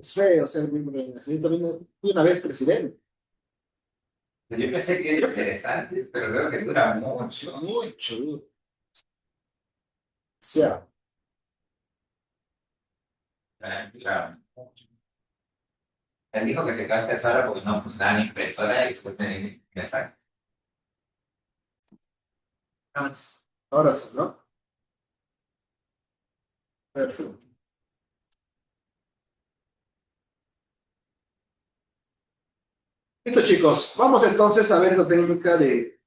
Es feo ser miembro de la nación. Yo también fui una vez presidente. Yo pensé que era interesante, pero veo que dura mucho. Mucho. O sea, Claro. Él dijo que se quedaste sola porque no funcionaba la impresora y después te ingresar. ahora sí, ¿no? Perfecto. Listo, chicos. Vamos entonces a ver esta técnica de,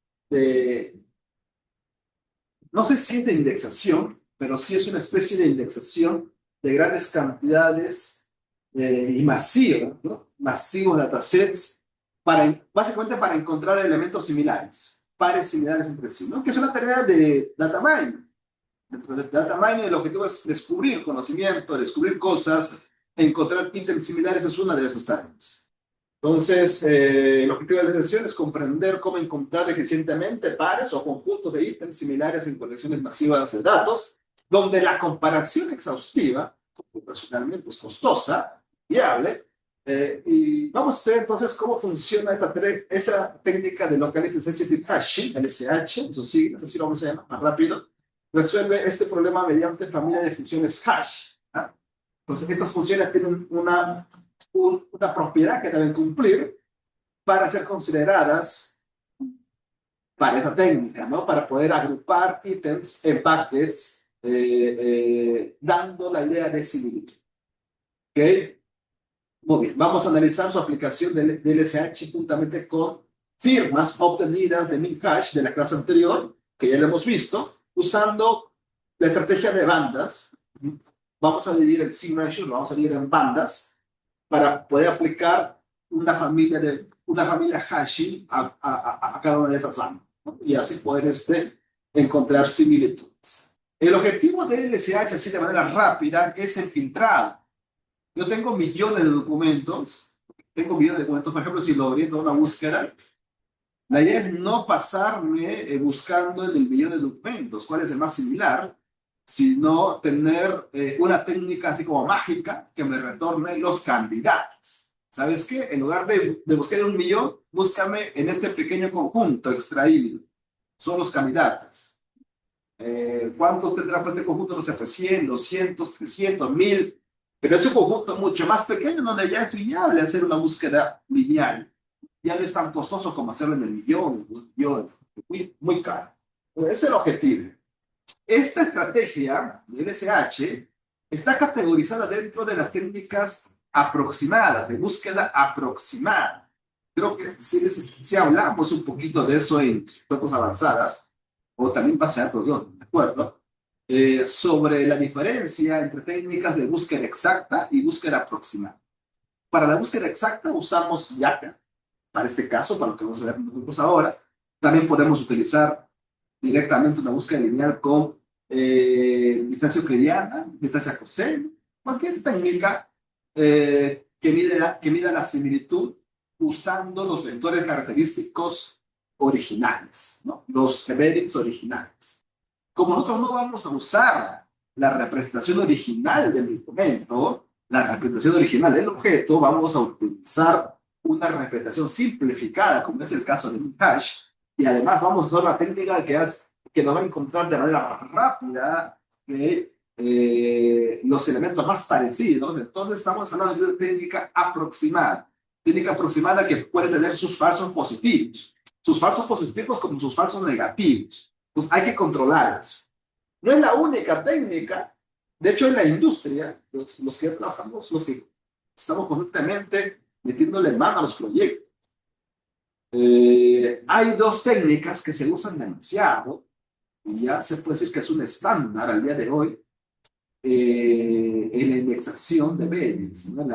no sé si es de indexación, pero sí es una especie de indexación de grandes cantidades y masivas, ¿no? Masivos datasets, básicamente para encontrar elementos similares, pares similares entre sí, ¿no? Que es una tarea de data mining. Dentro de data mining el objetivo es descubrir conocimiento, descubrir cosas, encontrar ítems similares es una de esas tareas. Entonces, el objetivo de la sesión es comprender cómo encontrar eficientemente pares o conjuntos de ítems similares en colecciones masivas de datos, donde la comparación exhaustiva, computacionalmente es costosa, viable, y vamos a ver entonces cómo funciona esta técnica de Locality Sensitive Hashing, LSH, sus siglas, así lo vamos a llamar más rápido, resuelve este problema mediante familia de funciones hash. ¿Ah? Entonces, estas funciones tienen una propiedad que deben cumplir para ser consideradas para esta técnica, ¿no? Para poder agrupar ítems en buckets, dando la idea de similitud. ¿Ok? Muy bien, vamos a analizar su aplicación del SH juntamente con firmas obtenidas de Minhash de la clase anterior, que ya lo hemos visto, usando la estrategia de bandas. Vamos a dividir el signature, lo vamos a dividir en bandas para poder aplicar una familia hashing a cada una de esas bandas, ¿no? Y así poder encontrar similitudes. El objetivo del LSH, así de manera rápida, es el filtrado. Yo tengo millones de documentos, por ejemplo, si lo oriento a una búsqueda, la idea es no pasarme buscando en el millón de documentos, cuál es el más similar, sino tener una técnica así como mágica que me retorne los candidatos. ¿Sabes qué? En lugar de buscar en un millón, búscame en este pequeño conjunto extraído. Son los candidatos. ¿Cuántos tendrá pues este conjunto? No sé, pues 100, 200, 300, 1000. Pero es un conjunto mucho más pequeño donde ya es viable hacer una búsqueda lineal. Ya no es tan costoso como hacerlo en el millón, muy, muy caro. Ese es el objetivo. Esta estrategia del SH está categorizada dentro de las técnicas aproximadas, de búsqueda aproximada. Creo que si hablamos un poquito de eso en fotos avanzadas, o también base a datos, ¿de acuerdo? Sobre la diferencia entre técnicas de búsqueda exacta y búsqueda aproximada. Para la búsqueda exacta usamos Yaka, para este caso, para lo que vamos a ver nosotros ahora. También podemos utilizar directamente una búsqueda lineal con distancia euclidiana, distancia coseno, cualquier técnica que mida la similitud usando los vectores característicos originales, ¿no? Los embeddings originales. Como nosotros no vamos a usar la representación original del documento, la representación original del objeto, vamos a utilizar una representación simplificada, como es el caso de hash, y además vamos a usar la técnica que nos va a encontrar de manera rápida los elementos más parecidos. Entonces estamos hablando de una técnica aproximada que puede tener sus falsos positivos como sus falsos negativos. Entonces hay que controlar eso. No es la única técnica. De hecho, en la industria, los que trabajamos, los que estamos constantemente metiéndole mano a los proyectos, hay dos técnicas que se usan demasiado y ya se puede decir que es un estándar al día de hoy en la indexación de medios, ¿no? En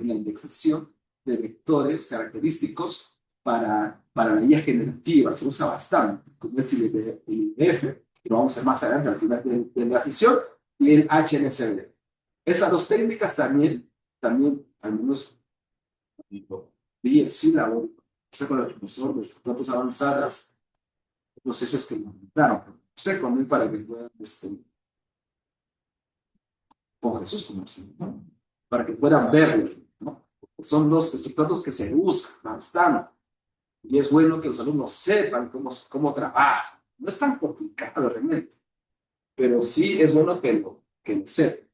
la indexación de vectores característicos para la IA generativa. Se usa bastante, como es el IDF, que lo vamos a ver más adelante al final de la sesión, y el HNSB. Esas dos técnicas también al menos vi el sílabo, sé con el profesor de datos avanzadas, no sé si es que lo comentaron, pero sé con él para que puedan con Jesús comerse, ¿no? para que puedan verlo, ¿no? Son los estructuras que se usan bastante. Y es bueno que los alumnos sepan cómo trabajan. No es tan complicado realmente, pero sí es bueno que lo sepan.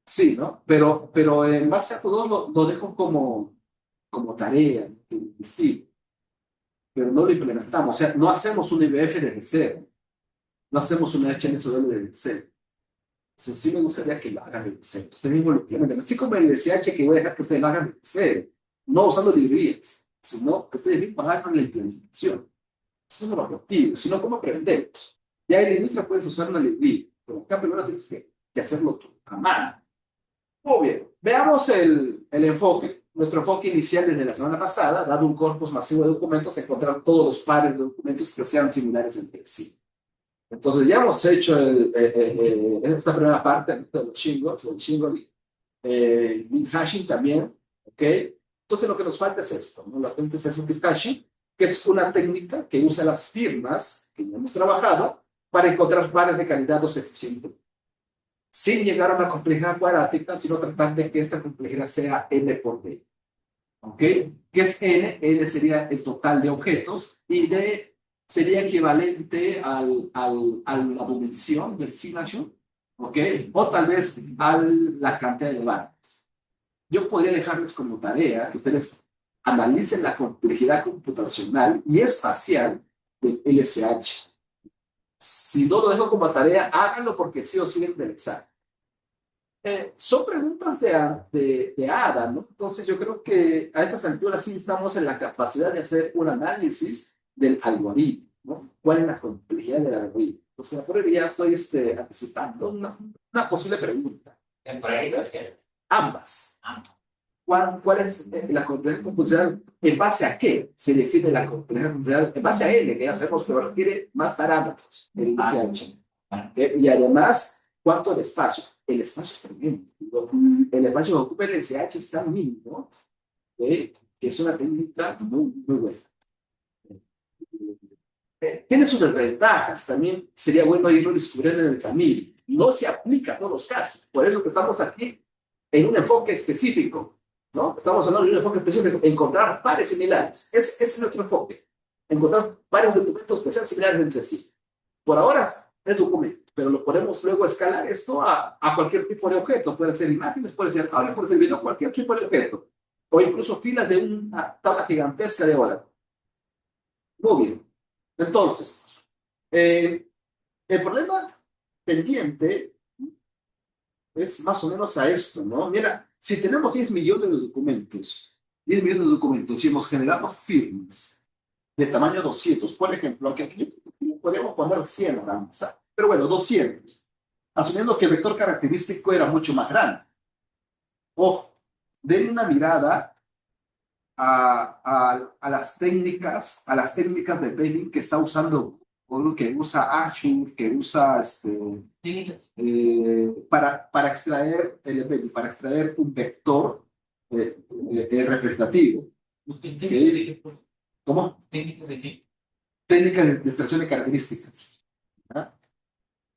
Sí, ¿no? Pero en base a todo lo dejo como tarea, como estilo, pero no lo implementamos. O sea, no hacemos un IBF desde cero, no hacemos una HNSW desde cero. Entonces, sí me gustaría que lo hagan desde cero. Ustedes mismos lo implementen. Así como el SH que voy a dejar que ustedes lo hagan desde cero, no usando librerías, sino que ustedes mismos hagan la implementación. Eso es el objetivo, sino cómo aprendemos. Ya en la industria puedes usar una librería, pero acá primero tienes que hacerlo tú, a mano. Muy bien, veamos el enfoque. Nuestro enfoque inicial desde la semana pasada, dado un corpus masivo de documentos, encontrar todos los pares de documentos que sean similares entre sí. Entonces ya hemos hecho esta primera parte de los Shingoli, bin hashing también, ¿ok? Entonces lo que nos falta es esto, ¿no? La gente es el hashing, que es una técnica que usa las firmas que ya hemos trabajado para encontrar pares de candidatos eficientes sin llegar a una complejidad cuadrática, sino tratar de que esta complejidad sea n por d. ¿Ok? ¿Qué es n? N sería el total de objetos y d sería equivalente a la dimensión del signature, ¿ok? O tal vez a la cantidad de barras. Yo podría dejarles como tarea que ustedes analicen la complejidad computacional y espacial del LSH. Si no lo dejo como tarea, háganlo porque sí o sí es del examen. Son preguntas de Ada, ¿no? Entonces yo creo que a estas alturas sí estamos en la capacidad de hacer un análisis del algoritmo, ¿no? ¿Cuál es la complejidad del algoritmo? Entonces, por ya estoy anticipando una posible pregunta. Por ahí lo decía. Ambas. ¿Cuál es la complejidad computacional? ¿En base a qué se define la complejidad computacional? En base a N, que ya sabemos, pero requiere más parámetros, el ICH. Y además, ¿cuánto el espacio? El espacio es tremendo. El espacio que ocupa el SH es tan mínimo, que es una técnica muy buena. Tiene sus desventajas, también sería bueno irlo descubriendo en el camino. No se aplica a todos los casos, por eso que estamos aquí en un enfoque específico, ¿no? Estamos hablando de un enfoque específico, encontrar pares similares. Ese es nuestro enfoque, encontrar pares de documentos que sean similares entre sí. Por ahora es documento, pero lo podemos luego escalar esto a cualquier tipo de objeto. Puede ser imágenes, puede ser audio, puede ser video, cualquier tipo de objeto. O incluso filas de una tabla gigantesca de horas. Muy bien. Entonces, el problema pendiente es más o menos a esto, ¿no? Mira, si tenemos 10 millones de documentos, 10 millones de documentos y hemos generado firmas de tamaño 200, por ejemplo, aquí podríamos poner 100 nada más, pero bueno, 200, asumiendo que el vector característico era mucho más grande. Ojo, denle una mirada a las técnicas de Penning que está usando, o que usa Azure, que usa para extraer para extraer un vector representativo. ¿Cómo? ¿Técnicas de qué? Técnicas de extracción de características, ¿verdad?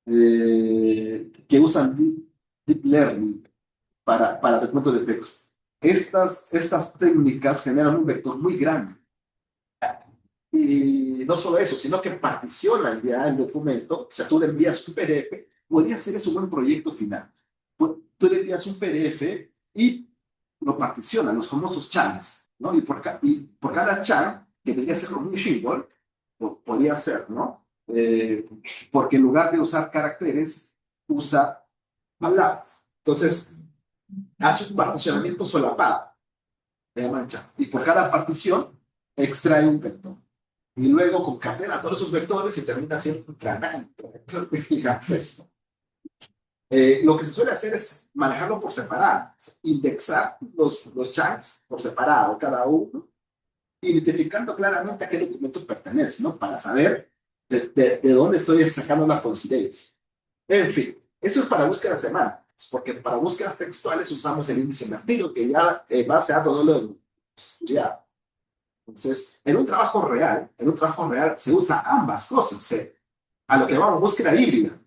Que usan deep learning para documentos de texto. Estas técnicas generan un vector muy grande. Y no solo eso, sino que particionan ya el documento. O sea, tú le envías un PDF, podría ser eso un buen proyecto final. Tú le envías un PDF y lo particionan, los famosos chunks, ¿no? Y por cada chunk, que debería ser como un symbol, podría ser, ¿no? Porque en lugar de usar caracteres, usa palabras. Entonces, hace un particionamiento solapado de mancha. Y por cada partición, extrae un vector. Y luego concatena todos esos vectores y termina siendo un tramante gigantesco. Lo que se suele hacer es manejarlo por separado, indexar los chunks por separado, cada uno, identificando claramente a qué documento pertenece, ¿no? Para saber de dónde estoy sacando la coincidencia. En fin, eso es para búsquedas semánticas, porque para búsquedas textuales usamos el índice Martino, que ya base a todo lo estudiado. Entonces, en un trabajo real se usa ambas cosas, a lo que llamamos búsqueda híbrida.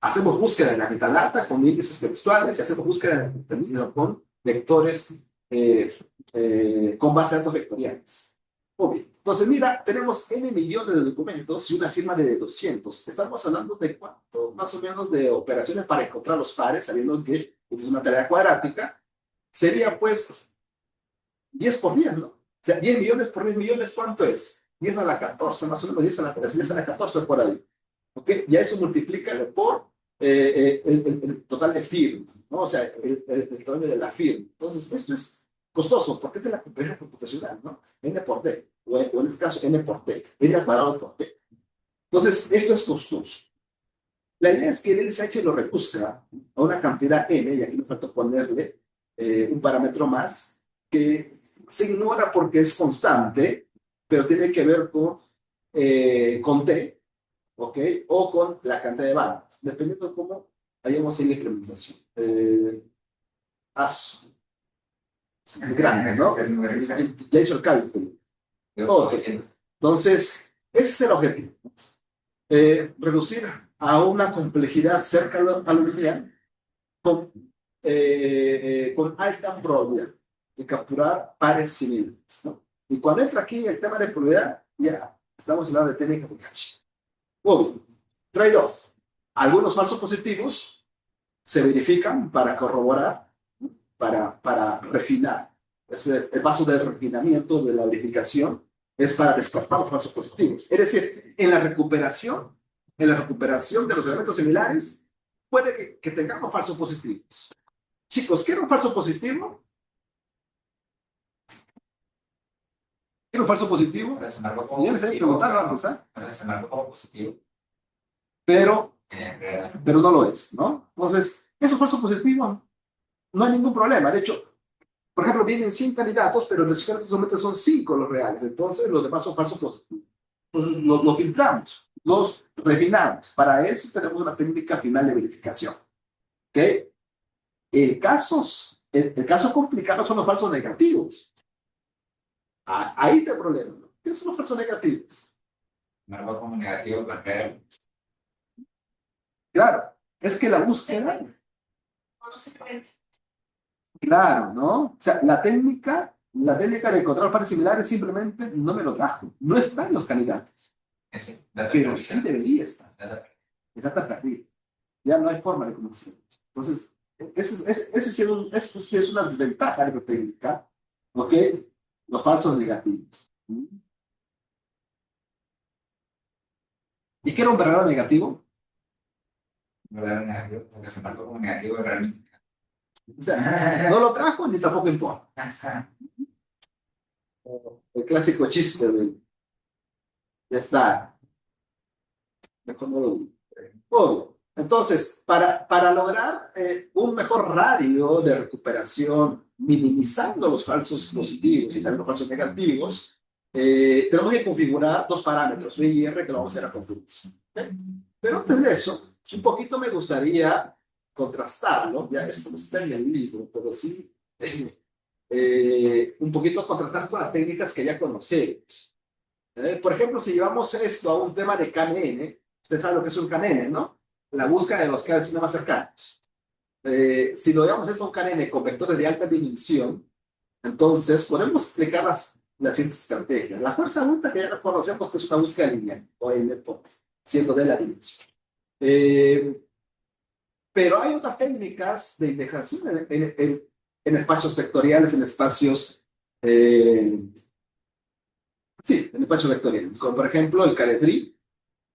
hacemos búsqueda en la metadata con índices textuales y hacemos búsqueda de contenido con vectores, con base de datos vectoriales. Obvio. Entonces, mira, tenemos N millones de documentos y una firma de 200. Estamos hablando de cuánto, más o menos, de operaciones para encontrar los pares, sabiendo que es una tarea cuadrática. Sería, pues, 10 por 10, ¿no? O sea, 10 millones por 10 millones, ¿cuánto es? 10 a la 14, más o menos 10 a la 13, 10 a la 14 por ahí. ¿Ok? Ya eso multiplícalo por el total de firmas, ¿no? O sea, el tamaño de la firma. Entonces, esto es costoso, porque es de la complejidad computacional, ¿no? N por D, o en este caso N por T, N al cuadrado por T. Entonces, esto es costoso. La idea es que el LSH lo reduzca a una cantidad N, y aquí me falta ponerle un parámetro más, que se ignora porque es constante, pero tiene que ver con T, ¿ok? O con la cantidad de bandas, dependiendo de cómo hayamos en la implementación. ASO, grande, ¿no? Ya hizo el cálculo. Okay. Entonces, ese es el objetivo. Reducir a una complejidad cerca a lo lineal con alta probabilidad de capturar pares similares, ¿no? Y cuando entra aquí el tema de probabilidad, ya estamos hablando de técnicas de cache. Obvio, trade-off. Algunos falsos positivos se verifican para corroborar, para refinar. El paso del refinamiento de la verificación es para descartar los falsos positivos. Es decir, en la recuperación de los elementos similares, puede que tengamos falsos positivos. Chicos, ¿qué era un falso positivo? ¿Qué era un falso positivo? Ya les había preguntado antes, como positivo. Pero no lo es, ¿no? Entonces, esos falsos positivos no hay ningún problema. De hecho, por ejemplo, vienen 100 candidatos, pero los candidatos solamente son 5 los reales. Entonces, los demás son falsos positivos. Entonces, los filtramos, los refinamos. Para eso tenemos una técnica final de verificación. ¿Ok? El caso complicado son los falsos negativos. Ahí está el problema, ¿no? ¿Qué son los falsos negativos? Marco como negativo, pero Claro, es que la búsqueda, claro, ¿no? O sea, la técnica de encontrar pares similares simplemente no me lo trajo. No está en los candidatos, pero sí debería estar. Es data perdida. Ya no hay forma de conocerlo. Entonces, ese sí es una desventaja de la técnica, ¿ok? Los falsos negativos. ¿Y qué era un verdadero negativo? verdadero negativo, porque se marcó como negativo realmente. O sea, no lo trajo ni tampoco importa. El clásico chiste de ya está, mejor no lo digo. Obvio. Entonces, para lograr un mejor radio de recuperación, minimizando los falsos positivos y también los falsos negativos, tenemos que configurar dos parámetros, B y R, que lo vamos a hacer a configuración. ¿Okay? Pero antes de eso, un poquito me gustaría contrastarlo, ya esto no está en el libro, pero sí un poquito contrastar con las técnicas que ya conocemos. Por ejemplo, si llevamos esto a un tema de KNN, usted sabe lo que es un KNN, ¿no? La búsqueda de los KNN más cercanos. Si lo llevamos esto a un KNN con vectores de alta dimensión, entonces podemos explicar las siguientes estrategias. La fuerza bruta que ya reconocemos que es una búsqueda lineal, o N por siendo de la dimensión. Pero hay otras técnicas de indexación en espacios vectoriales, en espacios sí, en espacios vectoriales, como por ejemplo el Caretri.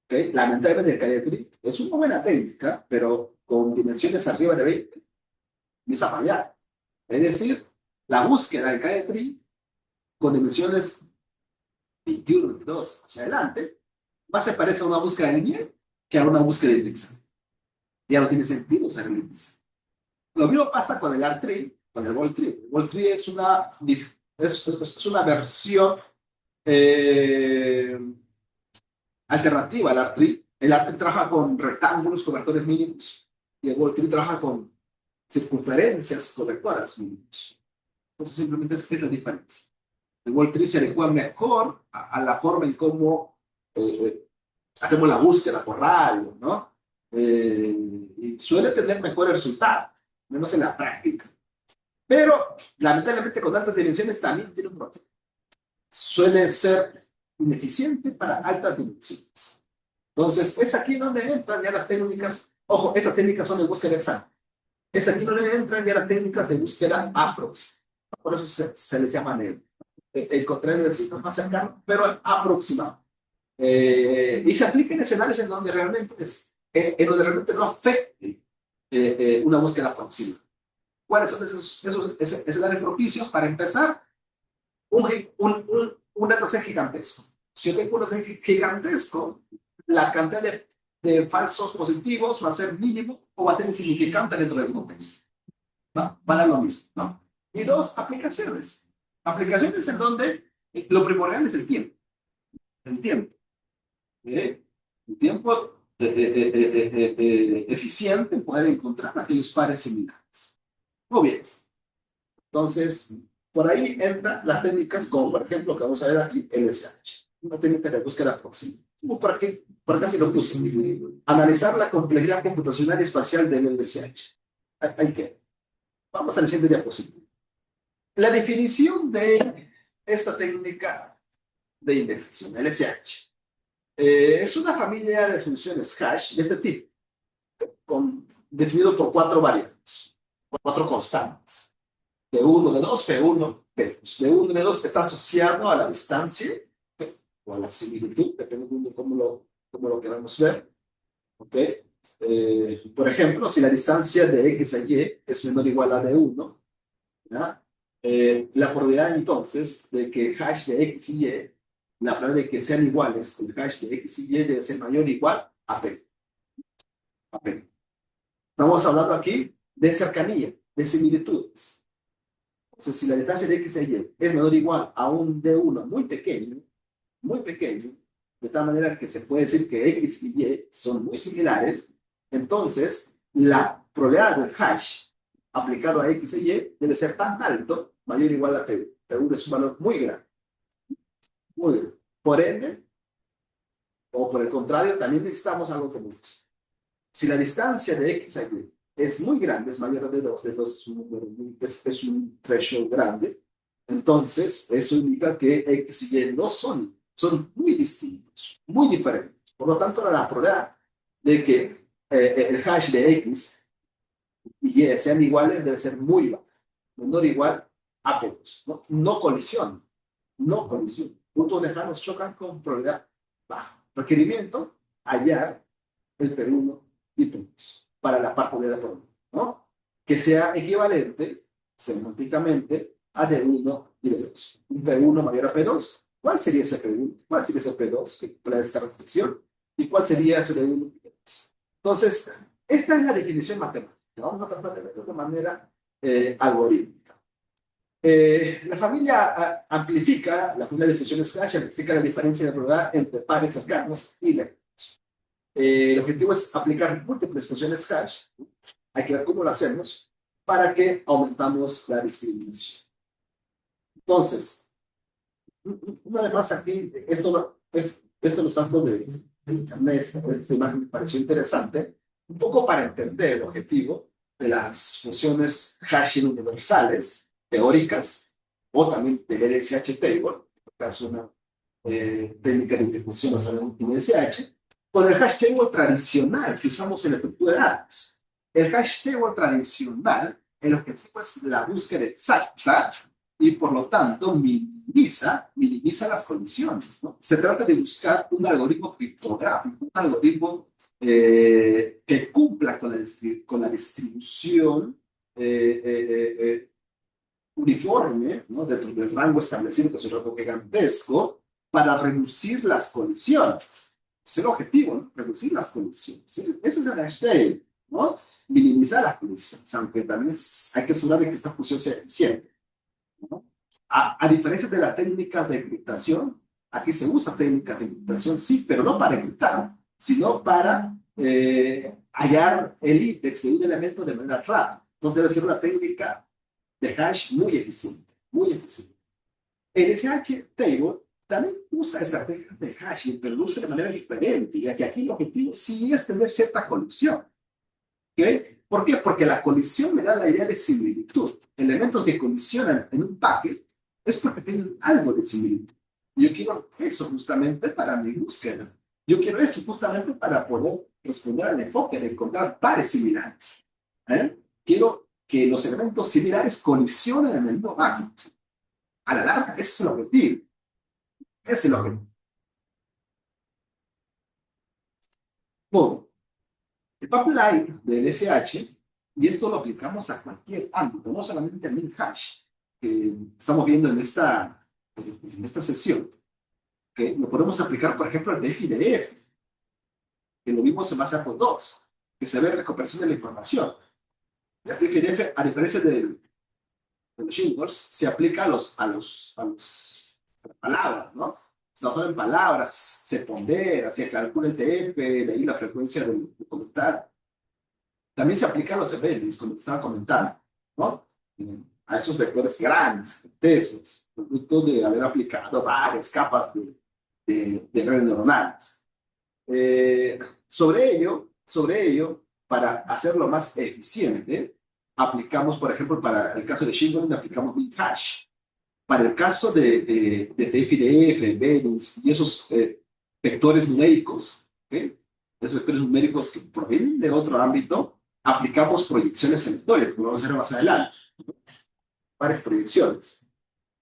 ¿Okay? Lamentablemente el Caretri es una buena técnica, pero con dimensiones arriba de 20 empieza a fallar. Es decir, la búsqueda del Caretri con dimensiones 21, 22 hacia adelante, más se parece a una búsqueda lineal que a una búsqueda de index. Ya no tiene sentido usar el índice. Lo mismo pasa con el ART-tree, con el Wall-tree. El Wall-tree es una versión alternativa al ART-tree. El ART-tree trabaja con rectángulos, cobertores mínimos, y el Wall-tree trabaja con circunferencias correctoras mínimos. Entonces simplemente es la diferencia. El Wall-tree se adecua mejor a la forma en cómo hacemos la búsqueda por radio, ¿no? y suele tener mejores resultados, menos en la práctica. Pero, lamentablemente, con altas dimensiones también tiene un problema. Suele ser ineficiente para altas dimensiones. Entonces, es aquí donde entran ya las técnicas. Ojo, estas técnicas son de búsqueda exacta. Es aquí donde entran ya las técnicas de búsqueda aproximada. Por eso se les llama el contrario del signo más cercano, pero aproximado. Y se aplica en escenarios en donde realmente, en donde realmente no afecte una búsqueda aproximada. ¿Cuáles son esos escenarios propicios? Para empezar, un dataset gigantesco. Si yo tengo un dataset gigantesco, la cantidad de falsos positivos va a ser mínimo o va a ser insignificante dentro del contexto. ¿No? Va a dar lo mismo. ¿No? Y dos, aplicaciones. Aplicaciones en donde lo primordial es el tiempo. El tiempo. El tiempo eficiente en poder encontrar aquellos pares similares. Muy bien. Entonces, por ahí entran las técnicas como, por ejemplo, que vamos a ver aquí, el LSH. Una técnica de búsqueda próxima. Por acá sí lo puse. Analizar la complejidad computacional y espacial del LSH. Hay que. Vamos al siguiente diapositiva. La definición de esta técnica de indexación, LSH. Es una familia de funciones hash de este tipo, definido por cuatro variables, cuatro constantes. P1, D2, P1, P2. D1, D2 está asociado a la distancia o a la similitud, dependiendo de cómo lo queramos ver. ¿Ok? Por ejemplo, si la distancia de X a Y es menor o igual a D1, ¿ya? La probabilidad entonces de que el hash de X y Y, la probabilidad de que sean iguales con el hash de X y Y debe ser mayor o igual a P. A P. Estamos hablando aquí de cercanía, de similitudes. Entonces, si la distancia de X y Y es menor o igual a un D1 muy pequeño, de tal manera que se puede decir que X y Y son muy similares, entonces la probabilidad del hash aplicado a X y Y debe ser tan alto, mayor o igual a P1. P1 es un valor muy grande, muy grande. Por ende, o por el contrario, también necesitamos algo como esto. Si la distancia de X a Y es muy grande, es mayor de 2, de 2 es un, número, es un threshold grande, entonces eso indica que X y Y no son muy distintos, muy diferentes. Por lo tanto, la probabilidad de que el hash de X y Y sean iguales debe ser muy baja, menor o igual a P2. No colisión, no colisión. Puntos lejanos chocan con probabilidad baja. Requerimiento, hallar el P1 y P2 para la parte de la probabilidad, ¿no? Que sea equivalente semánticamente a D1 y D2. Un P1 mayor a P2. ¿Cuál sería ese P1? ¿Cuál sería ese P2 para esta restricción? ¿Y cuál sería ese D1 y D2? Entonces, esta es la definición matemática. Vamos a tratar de verlo de manera algorítmica. La familia amplifica, la familia de funciones hash amplifica la diferencia de probabilidad entre pares cercanos y lejanos. El objetivo es aplicar múltiples funciones hash. Hay que ver cómo lo hacemos para que aumentamos la discriminación. Entonces, una vez más aquí, esto lo saco de internet, esta imagen me pareció interesante, un poco para entender el objetivo de las funciones hashing universales, teóricas, o también del LSH table, en este caso una técnica de integración basada en LSH, con el hash table tradicional que usamos en la estructura de datos. El hash table tradicional, el objetivo es la búsqueda exacta y por lo tanto minimiza las colisiones, ¿no? Se trata de buscar un algoritmo criptográfico, un algoritmo que cumpla con la distribución uniforme, ¿no? Dentro del rango establecido, que es un rango gigantesco, para reducir las colisiones. Es el objetivo, ¿no? Reducir las colisiones. Ese es el hashtag, ¿no? Minimizar las colisiones, aunque también hay que asegurar de que esta función sea eficiente, ¿no? A diferencia de las técnicas de encriptación, aquí se usa técnicas de encriptación, sí, pero no para encriptar, sino para hallar el index de un elemento de manera rápida. Entonces debe ser una técnica de hash muy eficiente, muy eficiente. El SH table también usa estrategias de hashing, pero lo usa de manera diferente. Y aquí el objetivo sí es tener cierta colisión. ¿Ok? ¿Por qué? Porque la colisión me da la idea de similitud. Elementos que colisionan en un packet es porque tienen algo de similitud. Yo quiero eso justamente para mi búsqueda. Yo quiero esto justamente para poder responder al enfoque de encontrar pares similares. ¿Eh? Quiero que los elementos similares colisionen en el mismo packet. A la larga, ese es el objetivo. Ese es el objetivo. Bueno, el pipeline del SH, y esto lo aplicamos a cualquier ámbito, no solamente al min hash, que estamos viendo en esta sesión, que lo podemos aplicar, por ejemplo, al DFIDF, que lo vimos en base a POD2, que se ve recuperación de la información. El DFIDF, a diferencia de los shingles, se aplica a las palabras, ¿no? Se trabaja en palabras, se pondera, se calcula el TF, de ahí la frecuencia del comentario. También se aplica a los eventos, como estaba comentando, ¿no? A esos vectores grandes, tesos, producto de haber aplicado varias capas de redes neuronales. Sobre ello, para hacerlo más eficiente, aplicamos, por ejemplo, para el caso de Shingles, aplicamos Hash. Para el caso de TF-IDF, embeddings y esos vectores numéricos, ¿okay? Esos vectores numéricos que provienen de otro ámbito, aplicamos proyecciones aleatorias, como vamos a ver más adelante. Varias proyecciones.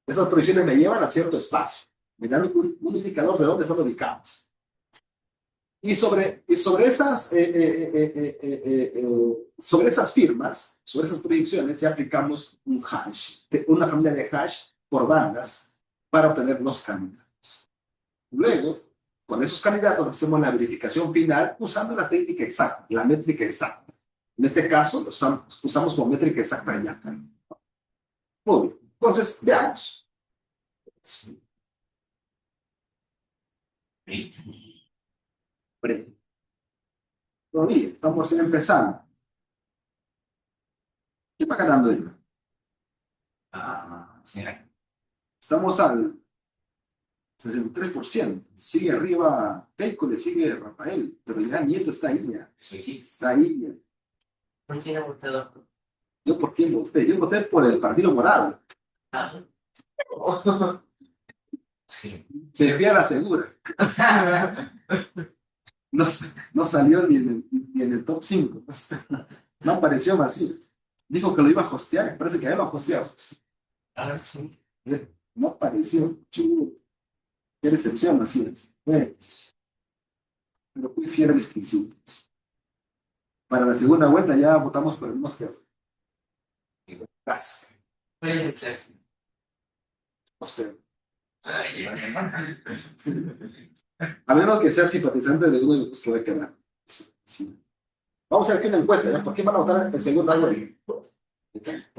Esas proyecciones me llevan a cierto espacio, me dan un indicador de dónde están ubicados. Y sobre esas firmas, sobre esas proyecciones, ya aplicamos un hash, una familia de hash por bandas para obtener los candidatos. Luego, con esos candidatos hacemos la verificación final usando la técnica exacta, la métrica exacta. En este caso, usamos como métrica exacta de Yacar. Muy bien. Entonces, veamos. Todavía estamos empezando. ¿Qué va ganando ahí? Sí. Estamos al 63%. Sigue arriba Keiko, le sigue Rafael, pero ya Nieto está ahí ya. Sí. Está ahí ya. ¿Por qué no votado? ¿Yo por quién voté? Yo voté por el Partido Morado. Ah. Sí. Se fui a la segura. No, no salió ni en el top 5. No apareció Macías. Dijo que lo iba a hostear. Parece que él lo ha hosteado. Ah, sí. No apareció. Chulo. Qué decepción, Macías. Bueno, pero fui fiel a mis principios. Para la segunda vuelta ya votamos por el Mosquero. Gracias. Mosquero. A menos que sea simpatizante de uno de los que va a quedar. Sí. Vamos a ver aquí una encuesta, ¿ya? ¿Por qué van a votar el segundo año? ¿Por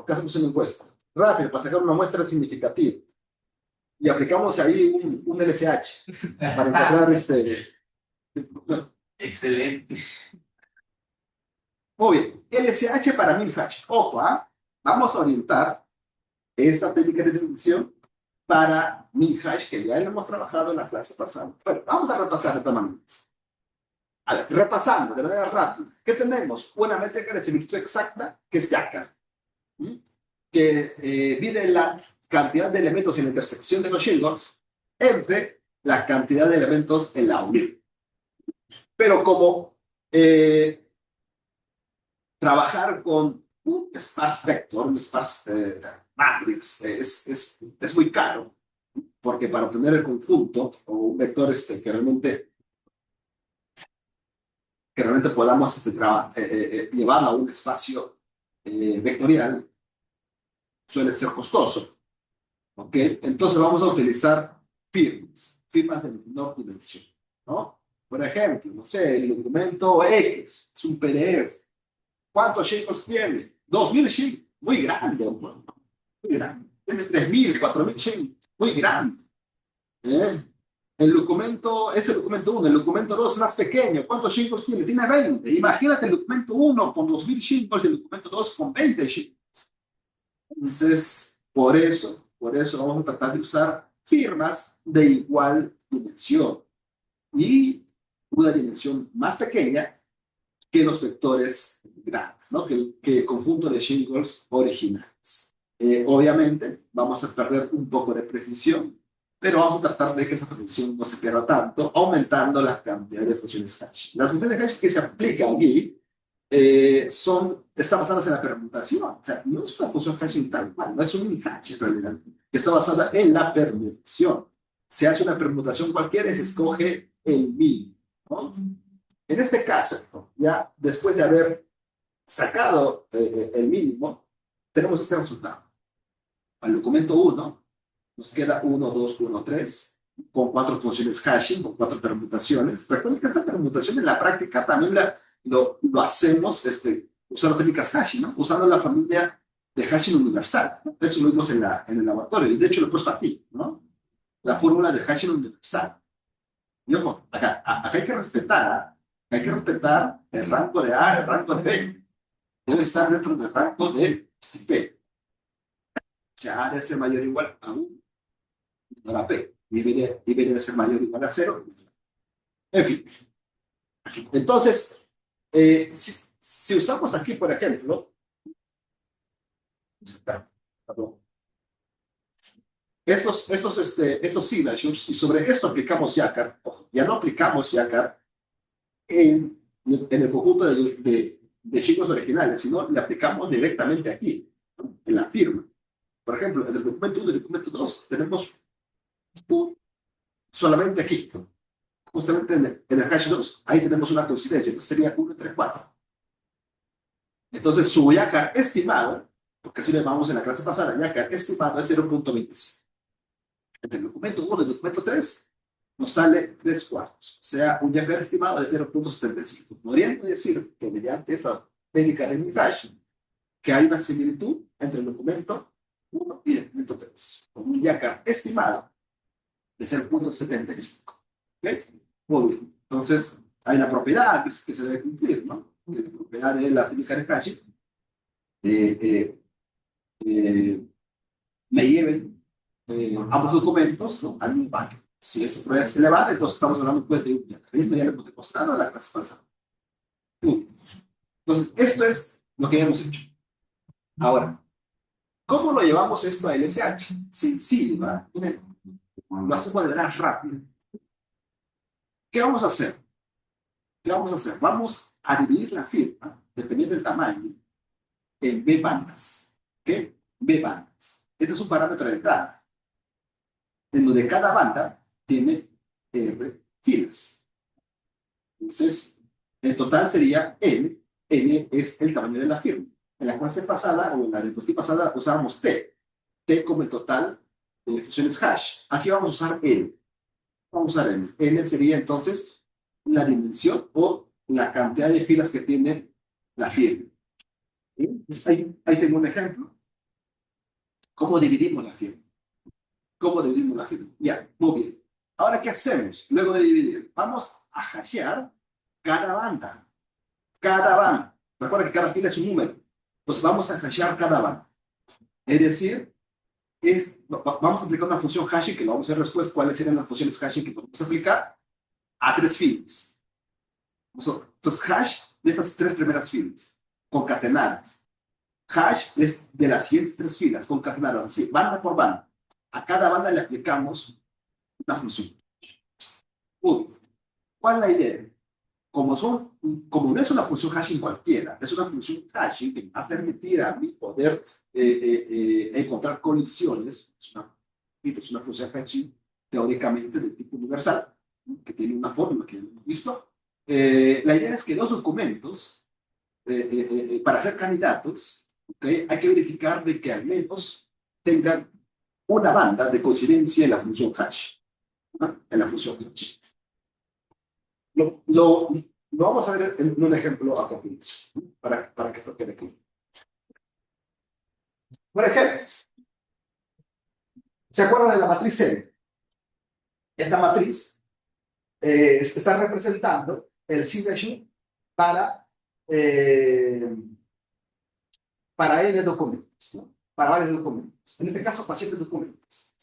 qué hacemos una encuesta? Rápido, para sacar una muestra significativa. Y aplicamos ahí un LSH para encontrar Excelente. Muy bien, LSH para 1000 hash. Ojo, ¿ah? Vamos a orientar esta técnica de detección para 1000 hash que ya hemos trabajado en la clase pasada. Bueno, vamos a repasar de todas maneras. A ver, repasando de manera rápida. ¿Qué tenemos? Una métrica de similitud exacta que es Yacar, que mide la cantidad de elementos en la intersección de los shingles entre la cantidad de elementos en la unión. Pero como trabajar con un sparse vector, un sparse matrix, es muy caro, porque para obtener el conjunto o un vector que realmente podamos llevarlo a un espacio vectorial, suele ser costoso. ¿Ok? Entonces vamos a utilizar firmas de menor dimensión, ¿no? Por ejemplo, no sé, el documento X es un PDF. ¿Cuántos shingles tiene? 2000 shingles. Muy grande, muy grande. Tiene 3000, 4000 shingles. Muy grande. ¿Eh? El documento, ese documento 1, el documento 2 es más pequeño. ¿Cuántos shingles tiene? Tiene 20. Imagínate el documento 1 con 2000 shingles y el documento 2 con 20 shingles. Entonces, por eso vamos a tratar de usar firmas de igual dimensión y una dimensión más pequeña que los vectores grandes, ¿no? Que el conjunto de shingles originales. Obviamente, vamos a perder un poco de precisión, pero vamos a tratar de que esa precisión no se pierda tanto, aumentando la cantidad de funciones hash. Las funciones hash que se aplican aquí están basadas en la permutación. O sea, no es una función hashing tal cual, no es un hash en realidad, que está basada en la permutación. Se hace una permutación cualquiera y se escoge el mínimo, ¿no? En este caso, ya después de haber sacado el mínimo, tenemos este resultado. Al documento 1 nos queda 1, 2, 1, 3, con 4 funciones hashing, con 4 permutaciones. Recuerden que esta permutación en la práctica también lo hacemos usando técnicas hashing, ¿no? Usando la familia de hashing universal, ¿no? Eso lo vimos en el laboratorio, y de hecho lo he puesto aquí, ¿no? La fórmula de hashing universal. Y ojo, acá hay que respetar el rango de A, el rango de B. Debe estar dentro del rango de P. O sea, A debe ser mayor o igual a 1 menor a P. Y B debe ser mayor o igual a 0. En fin. Entonces, si usamos aquí, por ejemplo, perdón, estos signatures, y sobre esto aplicamos Yacar, ya no aplicamos Yacar en el conjunto de chicos originales, sino le aplicamos directamente aquí, ¿no? En la firma. Por ejemplo, en el documento 1 y el documento 2 tenemos solamente aquí, ¿no? Justamente en el hash 2, ahí tenemos una coincidencia, entonces sería 1 entre 4. Entonces su Yacar estimado, porque así lo llamamos en la clase pasada, Yacar estimado es 0.25. Entre el documento 1 y el documento 3 nos sale 3 cuartos, o sea, un Yacar estimado de 0.75. Podríamos decir que mediante esta técnica de mi hash, que hay una similitud entre el documento 1 y el documento 3, con un Yacar estimado de 0.75. ¿Okay? Muy bien. Entonces, hay una propiedad que se debe cumplir, ¿no? La propiedad de la técnica de hashing eh, eh, me lleven ambos documentos, ¿no? Al mismo banco. Si esa propiedad es elevada, entonces estamos hablando pues, de un Yacar. Esto ya lo hemos demostrado en la clase pasada. Entonces, esto es lo que hemos hecho. Ahora, ¿cómo lo llevamos esto a LSH? Sencillo, ¿verdad? Lo hacemos de manera rápida. ¿Qué vamos a hacer? ¿Qué vamos a hacer? Vamos a dividir la firma, dependiendo del tamaño, en B bandas. ¿Qué? B bandas. Este es un parámetro de entrada, en donde cada banda tiene R filas. Entonces, el total sería N. N es el tamaño de la firma. En la clase pasada, o en la diapositiva pasada, usábamos T. T como el total de funciones hash. Aquí vamos a usar N. Vamos a usar N. N sería entonces la dimensión o la cantidad de filas que tiene la firma. ¿Sí? Entonces, ahí tengo un ejemplo. ¿Cómo dividimos la firma? ¿Cómo dividimos la firma? Ya, muy bien. Ahora, ¿qué hacemos? Luego de dividir, vamos a hashear cada banda. Cada banda. Recuerda que cada fila es un número. Entonces, vamos a hashear cada banda. Es decir, vamos a aplicar una función hashing, que lo vamos a ver después, cuáles serían las funciones hashing que podemos aplicar a 3 filas. Entonces, hash de estas 3 primeras filas, concatenadas. Hash es de las siguientes 3 filas, concatenadas, así, banda por banda. A cada banda le aplicamos una función. Uy, ¿cuál es la idea? Como no es una función hashing cualquiera, es una función hashing que va a permitir a mí poder encontrar colisiones. Es una función hashing teóricamente de tipo universal, ¿no? Que tiene una fórmula que hemos visto. La idea es que los documentos, para ser candidatos, ¿okay? Hay que verificar de que al menos tengan una banda de coincidencia en la función hash, ¿no? En la función hash. Lo vamos a ver en un ejemplo a continuación, ¿no? Para que esto quede claro. Por ejemplo, ¿se acuerdan de la matriz M? Esta matriz está representando el signature para, eh, para N documentos, ¿no? Para varios documentos. En este caso, para 7 documentos.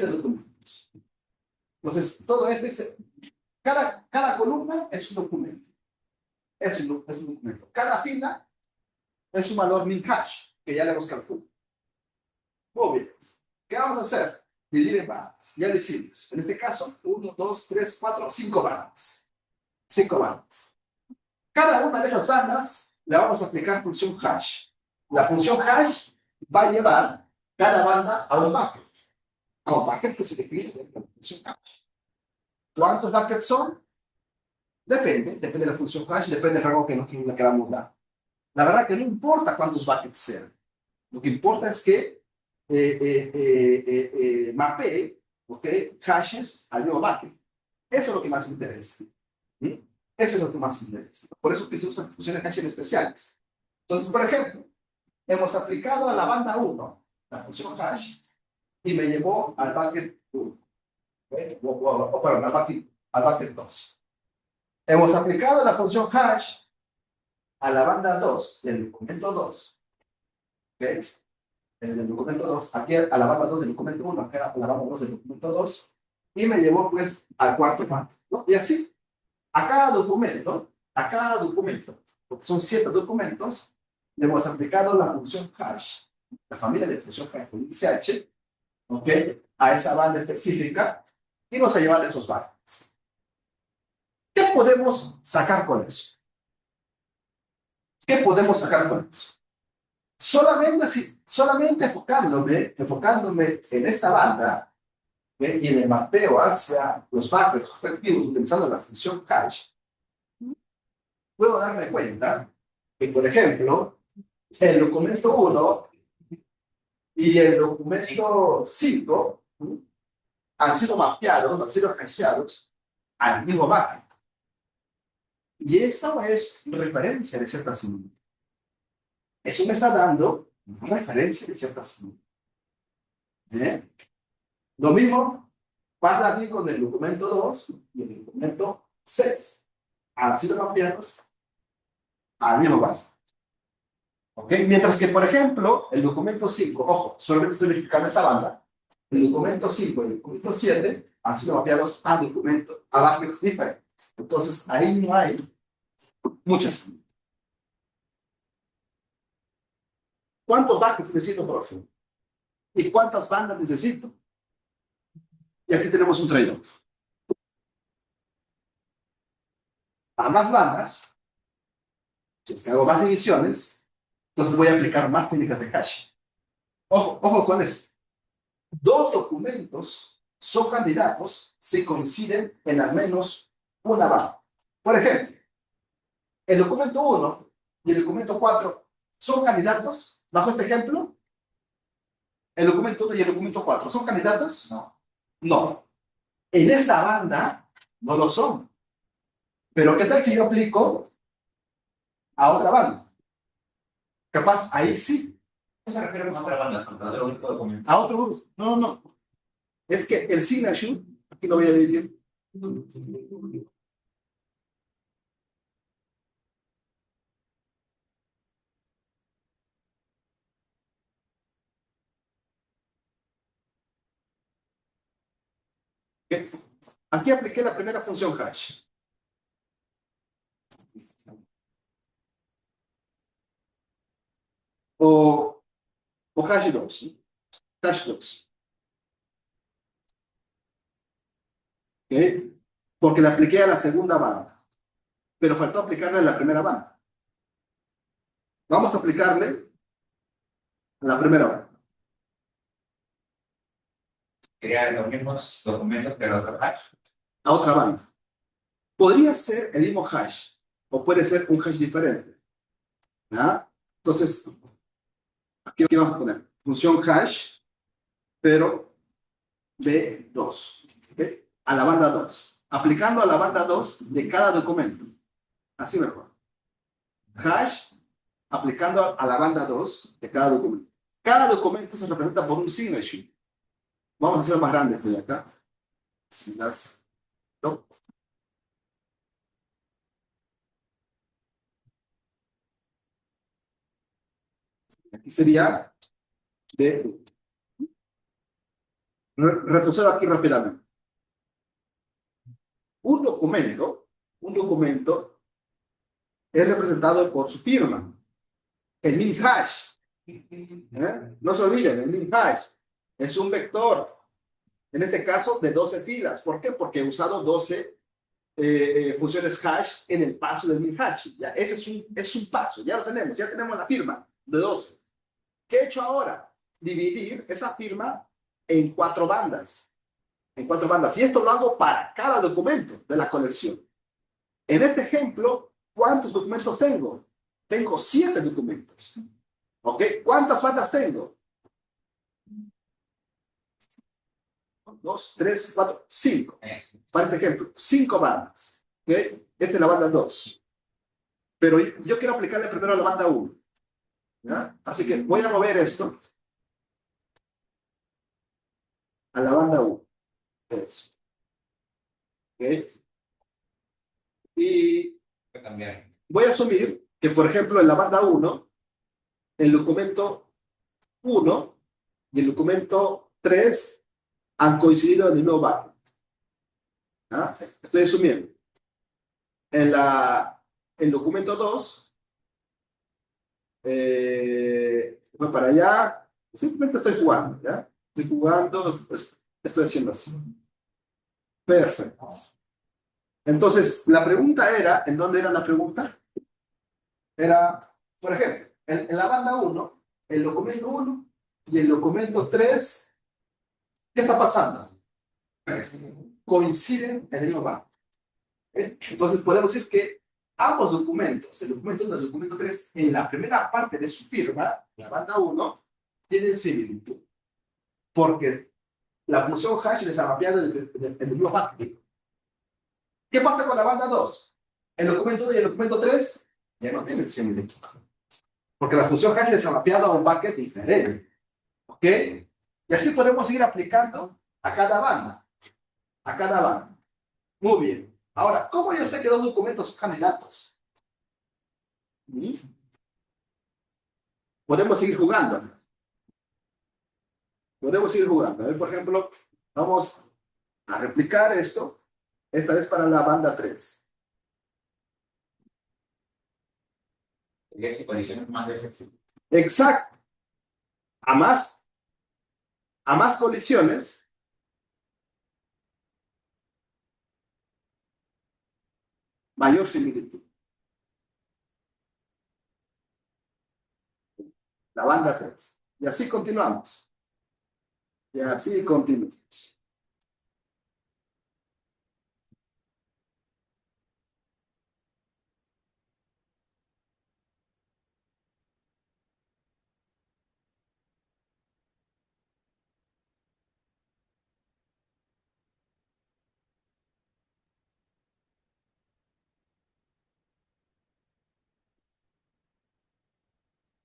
documentos. Entonces, todo cada columna es un documento. Es un documento. Cada fila es un valor min hash, que ya le hemos calculado. Muy bien. ¿Qué vamos a hacer? Dividir en bandas. Ya lo hicimos. En este caso, 1, 2, 3, 4, 5 bandas. 5 bandas. Cada una de esas bandas le vamos a aplicar función hash. La función hash va a llevar cada banda a un bucket. A un bucket que se define dentro de la función hash. ¿Cuántos buckets son? Depende de la función hash, depende del rango que nosotros le queramos dar. La verdad que no importa cuántos buckets sean. Lo que importa es que mapee, ¿okay? Hashes al nuevo bucket. Eso es lo que más interesa. ¿Mm? Eso es lo que más interesa. Por eso que se usan funciones hash especiales. Entonces, por ejemplo, hemos aplicado a la banda 1 la función hash y me llevó al bucket 1. ¿Okay? Perdón, al bucket 2. Hemos aplicado la función hash a la banda 2 del documento 2. ¿Okay? En el documento 2, aquí a la banda 2 del documento 1, acá a la banda 2 del documento 2, y me llevó pues al cuarto bucket, ¿no? Y así, a cada documento, porque son 7 documentos, le hemos aplicado la función hash, la familia de función hash con índice h, ¿ok? A esa banda específica, y nos ha llevado a esos buckets. ¿Qué podemos sacar con eso? ¿Qué podemos sacar con eso? Solamente enfocándome en esta banda, ¿okay? Y en el mapeo hacia los buckets respectivos utilizando la función hash, puedo darme cuenta que, por ejemplo, el documento 1 y el documento 5 han sido mapeados, han sido hasheados al mismo bucket. Y eso es referencia de cierta similitud. Eso me está dando una referencia de cierta similitud. ¿Eh? Lo mismo pasa aquí con el documento 2 y el documento 6. Han sido mapeados al mismo bucket. ¿Ok? Mientras que, por ejemplo, el documento 5, ojo, solamente estoy verificando esta banda, el documento 5 y el documento 7 han sido mapeados a buckets diferentes. Entonces, ahí no hay muchas. ¿Cuántos buckets necesito, profe? ¿Y cuántas bandas necesito? Y aquí tenemos un trade-off. A más bandas, si es que hago más divisiones, entonces voy a aplicar más técnicas de hash. Ojo con esto. Dos documentos son candidatos si coinciden en al menos una banda. Por ejemplo, el documento 1 y el documento 4 son candidatos, bajo este ejemplo, el documento 1 y el documento 4 son candidatos. No. No. En esta banda no lo son. Pero ¿qué tal si yo aplico a otra banda? Capaz, ahí sí. ¿Qué se refiere a otra banda? A otro grupo de documentos. A otro grupo. No, no, no. Es que el signature, aquí lo voy a dividir. Aquí apliqué la primera función hash. O hash 2. Hash 2. ¿Okay? Porque le apliqué a la segunda banda, pero faltó aplicarle a la primera banda. Vamos a aplicarle a la primera banda. Crear los mismos documentos, pero otro hash. A otra banda. Podría ser el mismo hash, o puede ser un hash diferente. ¿Ah? Entonces, aquí vamos a poner función hash, pero B2. ¿Okay? A la banda 2. Aplicando a la banda 2 de cada documento. Así mejor. Hash aplicando a la banda 2 de cada documento. Cada documento se representa por un signature. Vamos a hacerlo más grande esto de acá. Si das, ¿no? Aquí sería B1. Retrocedo aquí rápidamente. Un documento es representado por su firma, el min hash. No se olviden, el min hash es un vector, en este caso de 12 filas. ¿Por qué? Porque he usado 12 funciones hash en el paso del min hash. Ya, ese es un paso, ya lo tenemos, ya tenemos la firma de 12. ¿Qué he hecho ahora? Dividir esa firma en 4 bandas. En 4 bandas. Y esto lo hago para cada documento de la colección. En este ejemplo, ¿cuántos documentos tengo? Tengo 7 documentos. ¿Ok? ¿Cuántas bandas tengo? 2, 3, 4, 5. Para este ejemplo, 5 bandas. ¿Ok? Esta es la banda 2. Pero yo quiero aplicarle primero a la banda 1. ¿Ya? Así que voy a mover esto a la banda 1. Eso. ¿Ok? Y voy a asumir que, por ejemplo, en la banda 1, el documento 1 y el documento 3 han coincidido en el mismo barrio. ¿Ah? Estoy asumiendo. En el documento 2, voy para allá, simplemente estoy jugando, ¿ya? Estoy jugando, estoy haciendo así. Perfecto. Entonces, la pregunta era, ¿en dónde era la pregunta? Era, por ejemplo, en la banda 1, el documento 1 y el documento 3, ¿qué está pasando? Coinciden en el mismo barrio. Entonces podemos decir que ambos documentos, el documento 1 y el documento 3, en la primera parte de su firma, la banda 1, tienen similitud. Porque la función hash les ha mapeado en el mismo bucket. ¿Qué pasa con la banda 2? El documento 1 y el documento 3 ya no tienen similitud. Porque la función hash les ha mapeado a un bucket diferente. ¿Ok? Y así podemos ir aplicando a cada banda. A cada banda. Muy bien. Ahora, ¿cómo yo sé que dos documentos son candidatos? Podemos seguir jugando. Podemos seguir jugando. A ver, por ejemplo, vamos a replicar esto. Esta vez para la banda 3. Y si colisiones más veces. Exacto. A más colisiones, mayor similitud. La banda 3. Y así continuamos. Y así continuamos.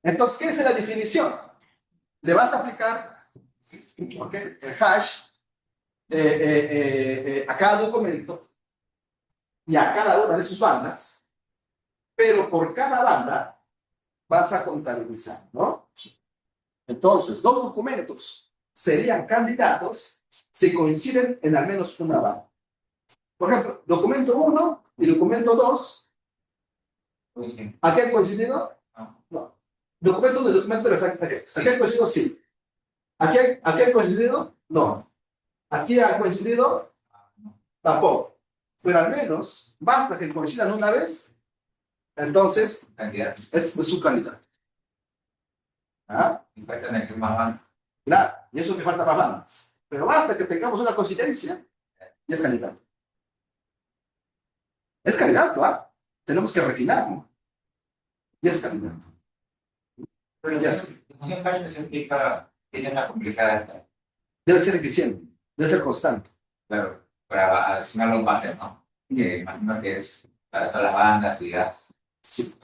Entonces, ¿qué es la definición? Le vas a aplicar, ¿okay?, el hash a cada documento y a cada una de sus bandas, pero por cada banda vas a contabilizar, ¿no? Entonces, dos documentos serían candidatos si coinciden en al menos una banda. Por ejemplo, documento 1 y documento 2, ¿aquí han coincidido? No. Documento 1 y documento 3, ¿aquí han coincidido? Sí. ¿Aquí han coincidido? No. ¿Aquí han coincidido? Tampoco. Pero al menos, basta que coincidan una vez, entonces es su candidato. ¿Ah? Y falta en el que más van. Claro, y eso que falta más bandas. Pero basta que tengamos una coincidencia y es candidato. Es candidato, ¿ah? Tenemos que refinarlo. Y es candidato. Pero Ya la sí. función hash no significa, tiene una complicada, Debe ser eficiente, debe ser constante. claro, para asignarlo a un bucket, ¿no? Que imagino que es para todas las bandas y gas. Sí.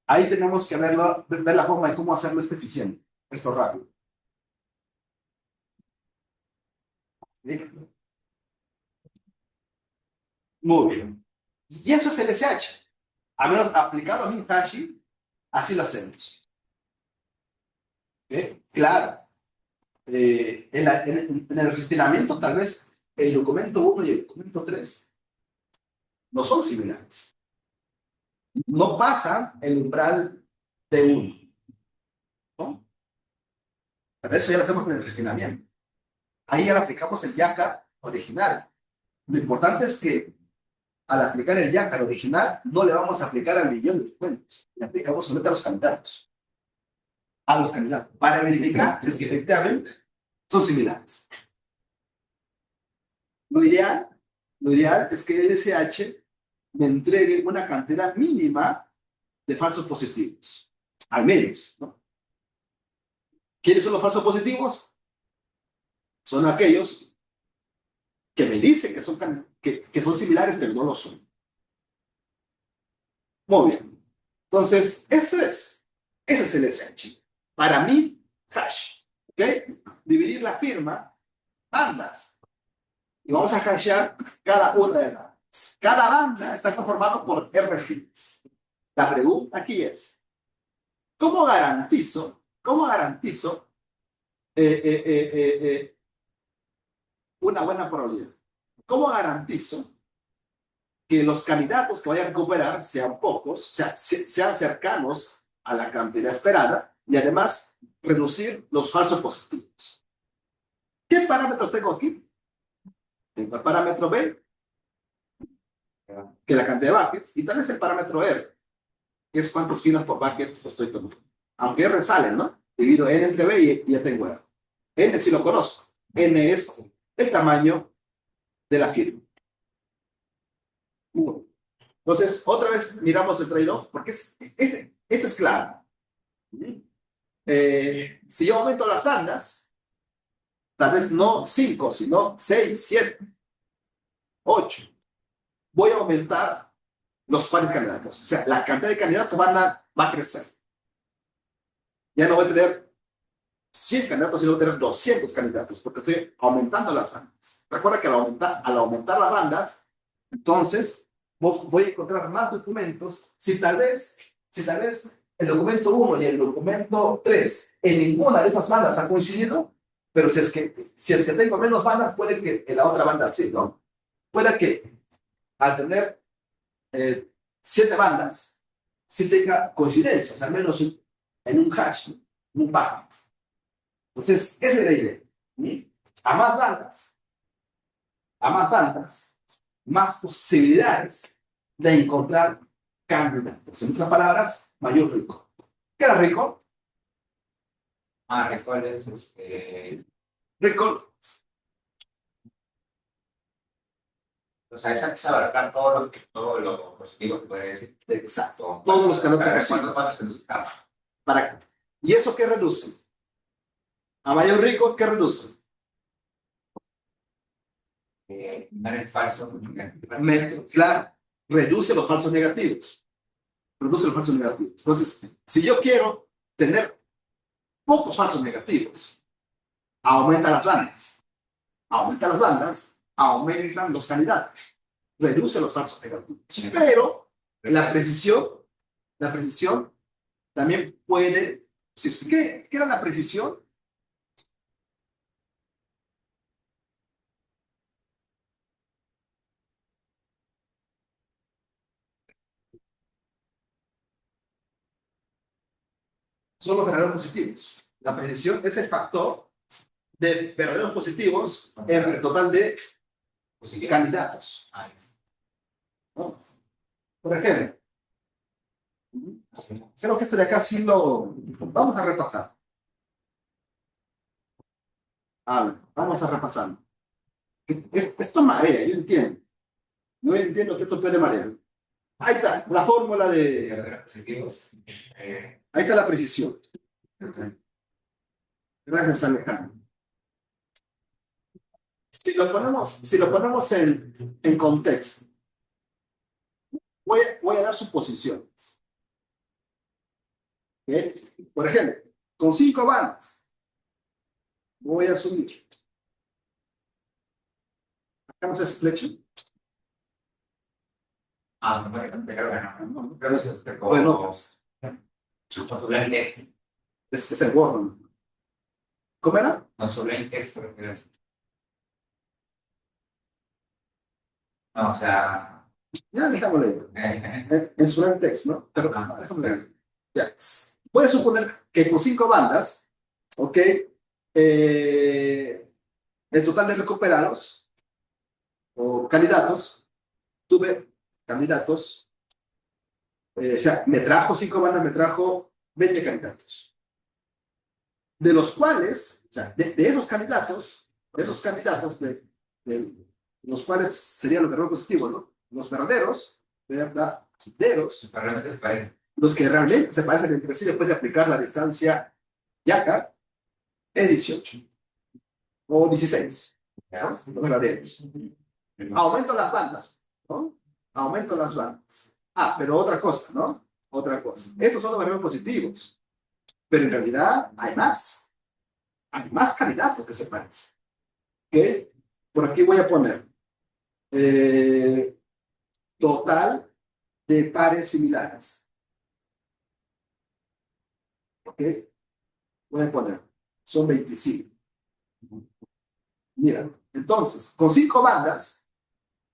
Ahí tenemos que ver la forma de cómo hacerlo esto eficiente, esto rápido. ¿Sí? Muy bien. Y eso es el SH. A menos aplicado a Minhashi, así lo hacemos. ¿Ok? Claro. en el refinamiento, tal vez el documento 1 y el documento 3 no son similares. No pasan el umbral de 1, ¿no? Pero eso ya lo hacemos en el refinamiento. Ahí ya le aplicamos el YACA original. Lo importante es que al aplicar el YACA original, no le vamos a aplicar al millón de documentos. Le aplicamos solamente a los candidatos. A los candidatos. Para verificar si es que efectivamente son similares. Lo ideal, lo ideal es que el SH me entregue una cantidad mínima de falsos positivos. Al menos, ¿no? ¿Quiénes son los falsos positivos? Son aquellos que me dicen que son similares, pero no lo son. Muy bien. Entonces, eso es el SH. Para mí, hash. ¿Ok? Dividir la firma, bandas. Y vamos a hashear cada una de las. Cada banda está conformada por R-fields. La pregunta aquí es, cómo garantizo eh, eh, eh, eh, una buena probabilidad? ¿Cómo garantizo que los candidatos que voy a recuperar sean pocos, o sea, sean cercanos a la cantidad esperada y además reducir los falsos positivos? ¿Qué parámetros tengo aquí? Tengo el parámetro B, que es la cantidad de buckets, y tal vez el parámetro R, que es cuántos filas por buckets estoy tomando. Aunque R sale, ¿no? Divido N entre B y ya tengo R. N sí lo conozco. N es el tamaño de la firma. Entonces, otra vez miramos el trade-off, porque esto es claro. Si yo aumento las bandas, tal vez no 5, sino 6, 7, 8, voy a aumentar los pares candidatos. O sea, la cantidad de candidatos va a crecer. Ya no voy a tener 100 candidatos, sino voy a tener 200 candidatos, porque estoy aumentando las bandas. Recuerda que al aumentar las bandas, entonces voy a encontrar más documentos. Si tal vez el documento 1 y el documento 3 en ninguna de esas bandas han coincidido, pero si es que tengo menos bandas, puede que en la otra banda sí, ¿no? Puede que al tener 7 bandas, sí tenga coincidencias, al menos en un hash, ¿no? En un bucket. Entonces, esa es la idea. ¿Sí? A más bandas, a más bandas, más posibilidades de encontrar candidatos. En otras palabras, mayor rico. ¿Qué era rico? Rico es Rico, o sea, es abarcar todo lo positivo que puede decir. exacto. Todos los candidatos ¿Cuántos posibles. pasos se nos escapa? ¿Para qué? ¿Y eso qué reduce? A mayor rico, ¿qué reduce? Dar el falso. Claro, reduce los falsos negativos. Reduce los falsos negativos. Entonces, si yo quiero tener pocos falsos negativos, aumenta las bandas. Aumenta las bandas, aumentan los candidatos. Reduce los falsos negativos. Pero la precisión también puede. ¿Qué era la precisión? Son los verdaderos positivos. La precisión es el factor de verdaderos positivos entre el total de candidatos. ¿No? Por ejemplo, creo que esto de acá sí lo vamos a repasar. Vamos a repasar. Esto marea, yo entiendo. Yo entiendo que esto puede marear. Ahí está, la fórmula de. Ahí está la precisión. Gracias, Alejandro. Si lo ponemos en contexto, voy a dar suposiciones. ¿Okay? Por ejemplo, con 5 bandas, voy a asumir. Acá no se hace flecha. No puede cambiar, bueno. Bueno, Su popular es el Word. ¿Cómo era? No solo en texto, pero... No, o sea... Ya, déjame leer. eh, En su text, ¿no? Pero ajá. déjame leer. Ya. Voy a suponer que con 5 bandas, ¿ok? El total de recuperados o candidatos, tuve candidatos, o sea, me trajo 5 bandas, me trajo 20 candidatos, de los cuales, o sea, de esos candidatos de los cuales serían los verdaderos positivos, ¿no? Los verdaderos, Realmente se parece. los que realmente se parecen entre sí después de aplicar la distancia Yaka, es 18 o 16, ¿no? Los verdaderos. Aumento las bandas, ¿no? Aumento las bandas. Ah, pero otra cosa, ¿no? Otra cosa. Estos son los verdaderos positivos, pero en realidad hay más. Hay más candidatos que se parecen. ¿Ok? Por aquí voy a poner eh, total de pares similares. ¿Ok? Voy a poner. Son 25. Mira, entonces, con 5 bandas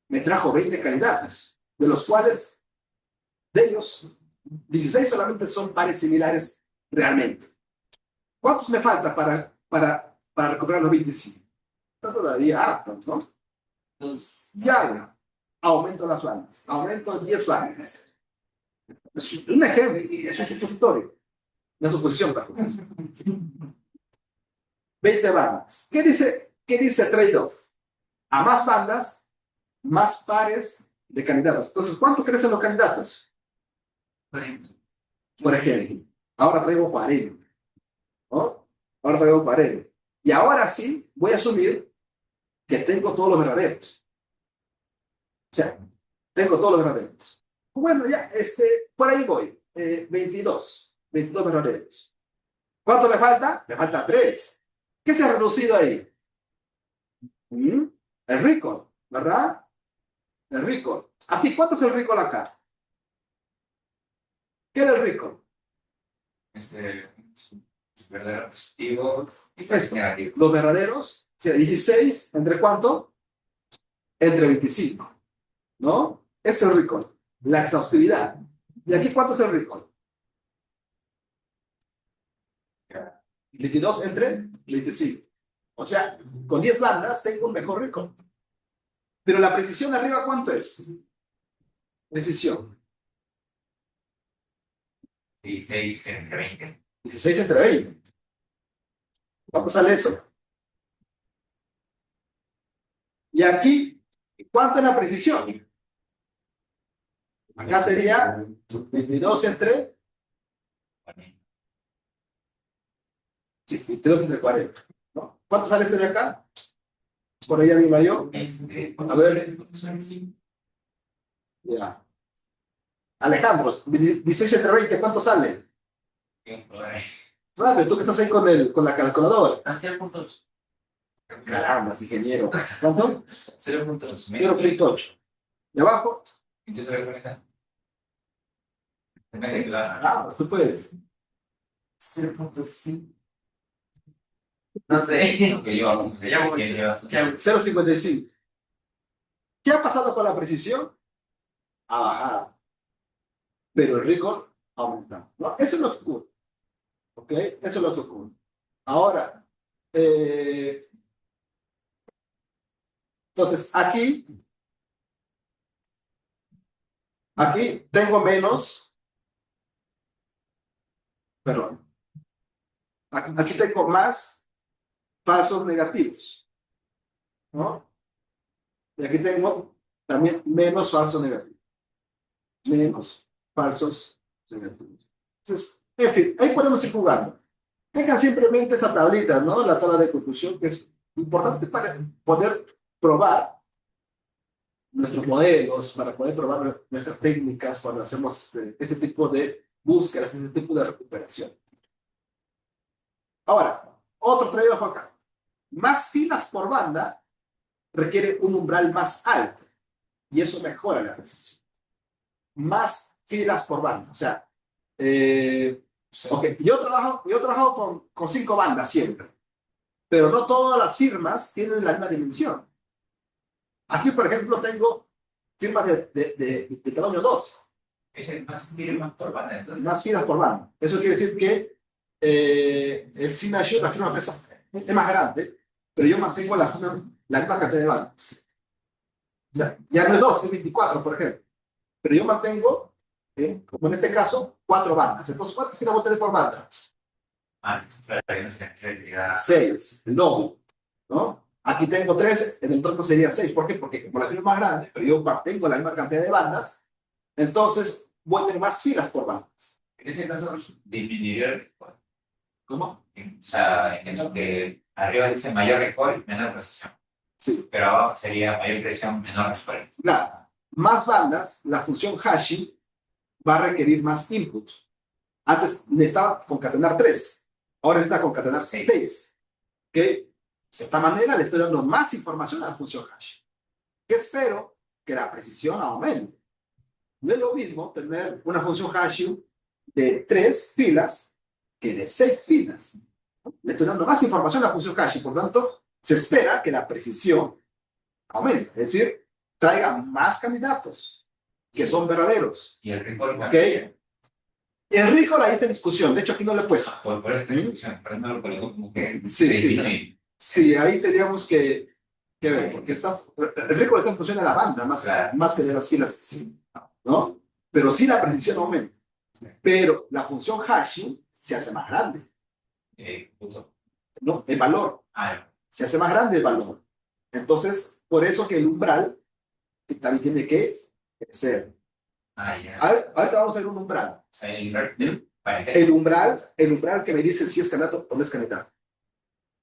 me trajo 20 candidatos, de los cuales, de ellos, 16 solamente son pares similares realmente. ¿Cuántos me falta para recuperar los 25? Está todavía harto, ¿no? Entonces, ya aumento las bandas, aumento 10 bandas. Es un ejemplo, es un supositorio, una suposición, perdón. 20 bandas. Qué dice trade-off? A más bandas, más pares de candidatos. Entonces, ¿cuánto crecen los candidatos? Por ejemplo, ahora traigo 40, ¿no? Ahora traigo 40. Y ahora sí voy a asumir que tengo todos los verdaderos. O sea, tengo todos los verdaderos. Bueno, ya, por ahí voy. 22 verdaderos. ¿Cuánto me falta? Me falta 3. ¿Qué se ha reducido ahí? ¿Mm? El recall, ¿verdad? El recall. Aquí, ¿cuánto es el recall acá? ¿Qué es el recall? Verdadero positivo y Esto, negativo. los verdaderos, o sea, 16, ¿entre cuánto? Entre 25, ¿no? Ese es el recall, la exhaustividad. ¿Y aquí cuánto es el recall? 22 entre 25. O sea, con 10 bandas tengo un mejor recall. Pero la precisión arriba, ¿cuánto es? Precisión. 16 entre 20. 16 entre 20. Vamos a leer eso. Y aquí, ¿cuánto es la precisión? Acá sería 22 entre... Sí, 22 entre 40. ¿No? ¿Cuánto sale este de acá? Por ahí arriba yo. A ver. Ya. Alejandro, 16 entre 20, ¿cuánto sale? Rápido, tú que estás ahí con la calculadora. A 0.8. Caramba, ingeniero. ¿Cuánto? 0.8. 0.8. ¿Y abajo? Entonces, a ver, Ah, pues tú puedes. 0.5. No sé. que lleva, Me llamo que mucho. lleva 0.55. ¿Qué ha pasado con la precisión? Ha bajado. Pero el récord ha aumentado, ¿no? Eso es lo que ocurre. ¿Ok? Eso es lo que ocurre. Ahora, entonces aquí tengo menos, perdón, aquí tengo más falsos negativos, ¿no? Y aquí tengo también menos falsos negativos. Menos falsos negativos. Entonces, en fin, ahí podemos ir jugando. Tengan siempre en mente esa tablita, ¿no? La tabla de conclusión, que es importante para poder probar nuestros modelos, para poder probar nuestras técnicas cuando hacemos este tipo de búsquedas, este tipo de recuperación. Ahora, otro trade-off acá. Más filas por banda requiere un umbral más alto y eso mejora la precisión. Más filas por banda. O sea, ok, yo trabajo con 5 bandas siempre. pero no todas las firmas tienen la misma dimensión. Aquí, por ejemplo, tengo firmas de tamaño 12, Es más firma por banda, entonces. más filas por banda. Eso quiere decir que el Signature, la firma es más grande, pero yo mantengo la misma cantidad de bandas. O sea, ya no es 2, es 24, por ejemplo. Pero yo mantengo, como en este caso, 4 bandas. Entonces, ¿cuántas filas voy a tener por banda? Ah, claro, que no se quiere 6, el doble, ¿no? Aquí tengo 3, en el total sería 6. ¿Por qué? Porque como la fila es más grande, pero yo mantengo la misma cantidad de bandas, entonces voy a tener más filas por bandas. En ese caso, disminuiría el recoil. ¿Cómo? O sea, entiendo que arriba dice mayor recoil, menor precisión. Sí. Pero abajo sería mayor precisión, menor recoil. Nada. Más bandas, la función hashing va a requerir más input. Antes necesitaba concatenar 3, ahora necesita concatenar 6. ¿Ok? De esta manera le estoy dando más información a la función hashing. ¿Qué espero? Que la precisión aumente. No es lo mismo tener una función hashing de 3 filas que de 6 filas. Le estoy dando más información a la función hashing, por tanto, se espera que la precisión aumente, es decir, traiga más candidatos que son verdaderos. Y el recoil ¿Ok? Y el recall ahí está en discusión, de hecho aquí no lo he puesto. por eso estoy discusión, por eso no lo coloco como que Sí, se sí. disminuye. Sí, ahí tendríamos que ver, porque el recall está en función de la banda, Claro. más que de las filas, sí, ¿no? Pero sí la precisión aumenta. Pero la función hashing se hace más grande, Punto. ¿no? El valor Ah, se hace más grande el valor. Entonces, por eso que el umbral también tiene que crecer. ya. Ahorita vamos a ver un umbral. O sea, el El umbral que me dice si es candidato o no es candidato.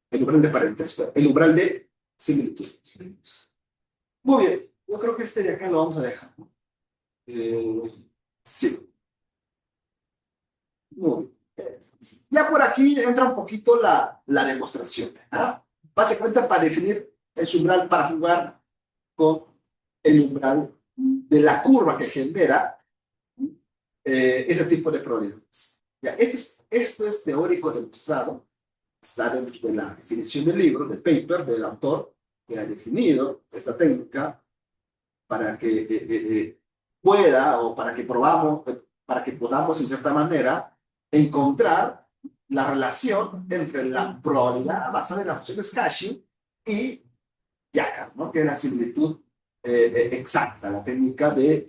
El umbral de parentesco, el umbral de similitud. Muy bien, yo creo que este de acá lo vamos a dejar, ¿no? Sí. Muy bien. Ya por aquí entra un poquito la demostración, ¿ah? Básicamente para definir el umbral, para jugar con el umbral de la curva que genera este tipo de probabilidades. Ya, esto es teórico demostrado, está dentro de la definición del libro, del paper, del autor, que ha definido esta técnica para que pueda o para que podamos en cierta manera encontrar la relación entre la probabilidad basada en la función de Scacchi y Jaccard, ¿no? Que es la similitud exacta, la técnica de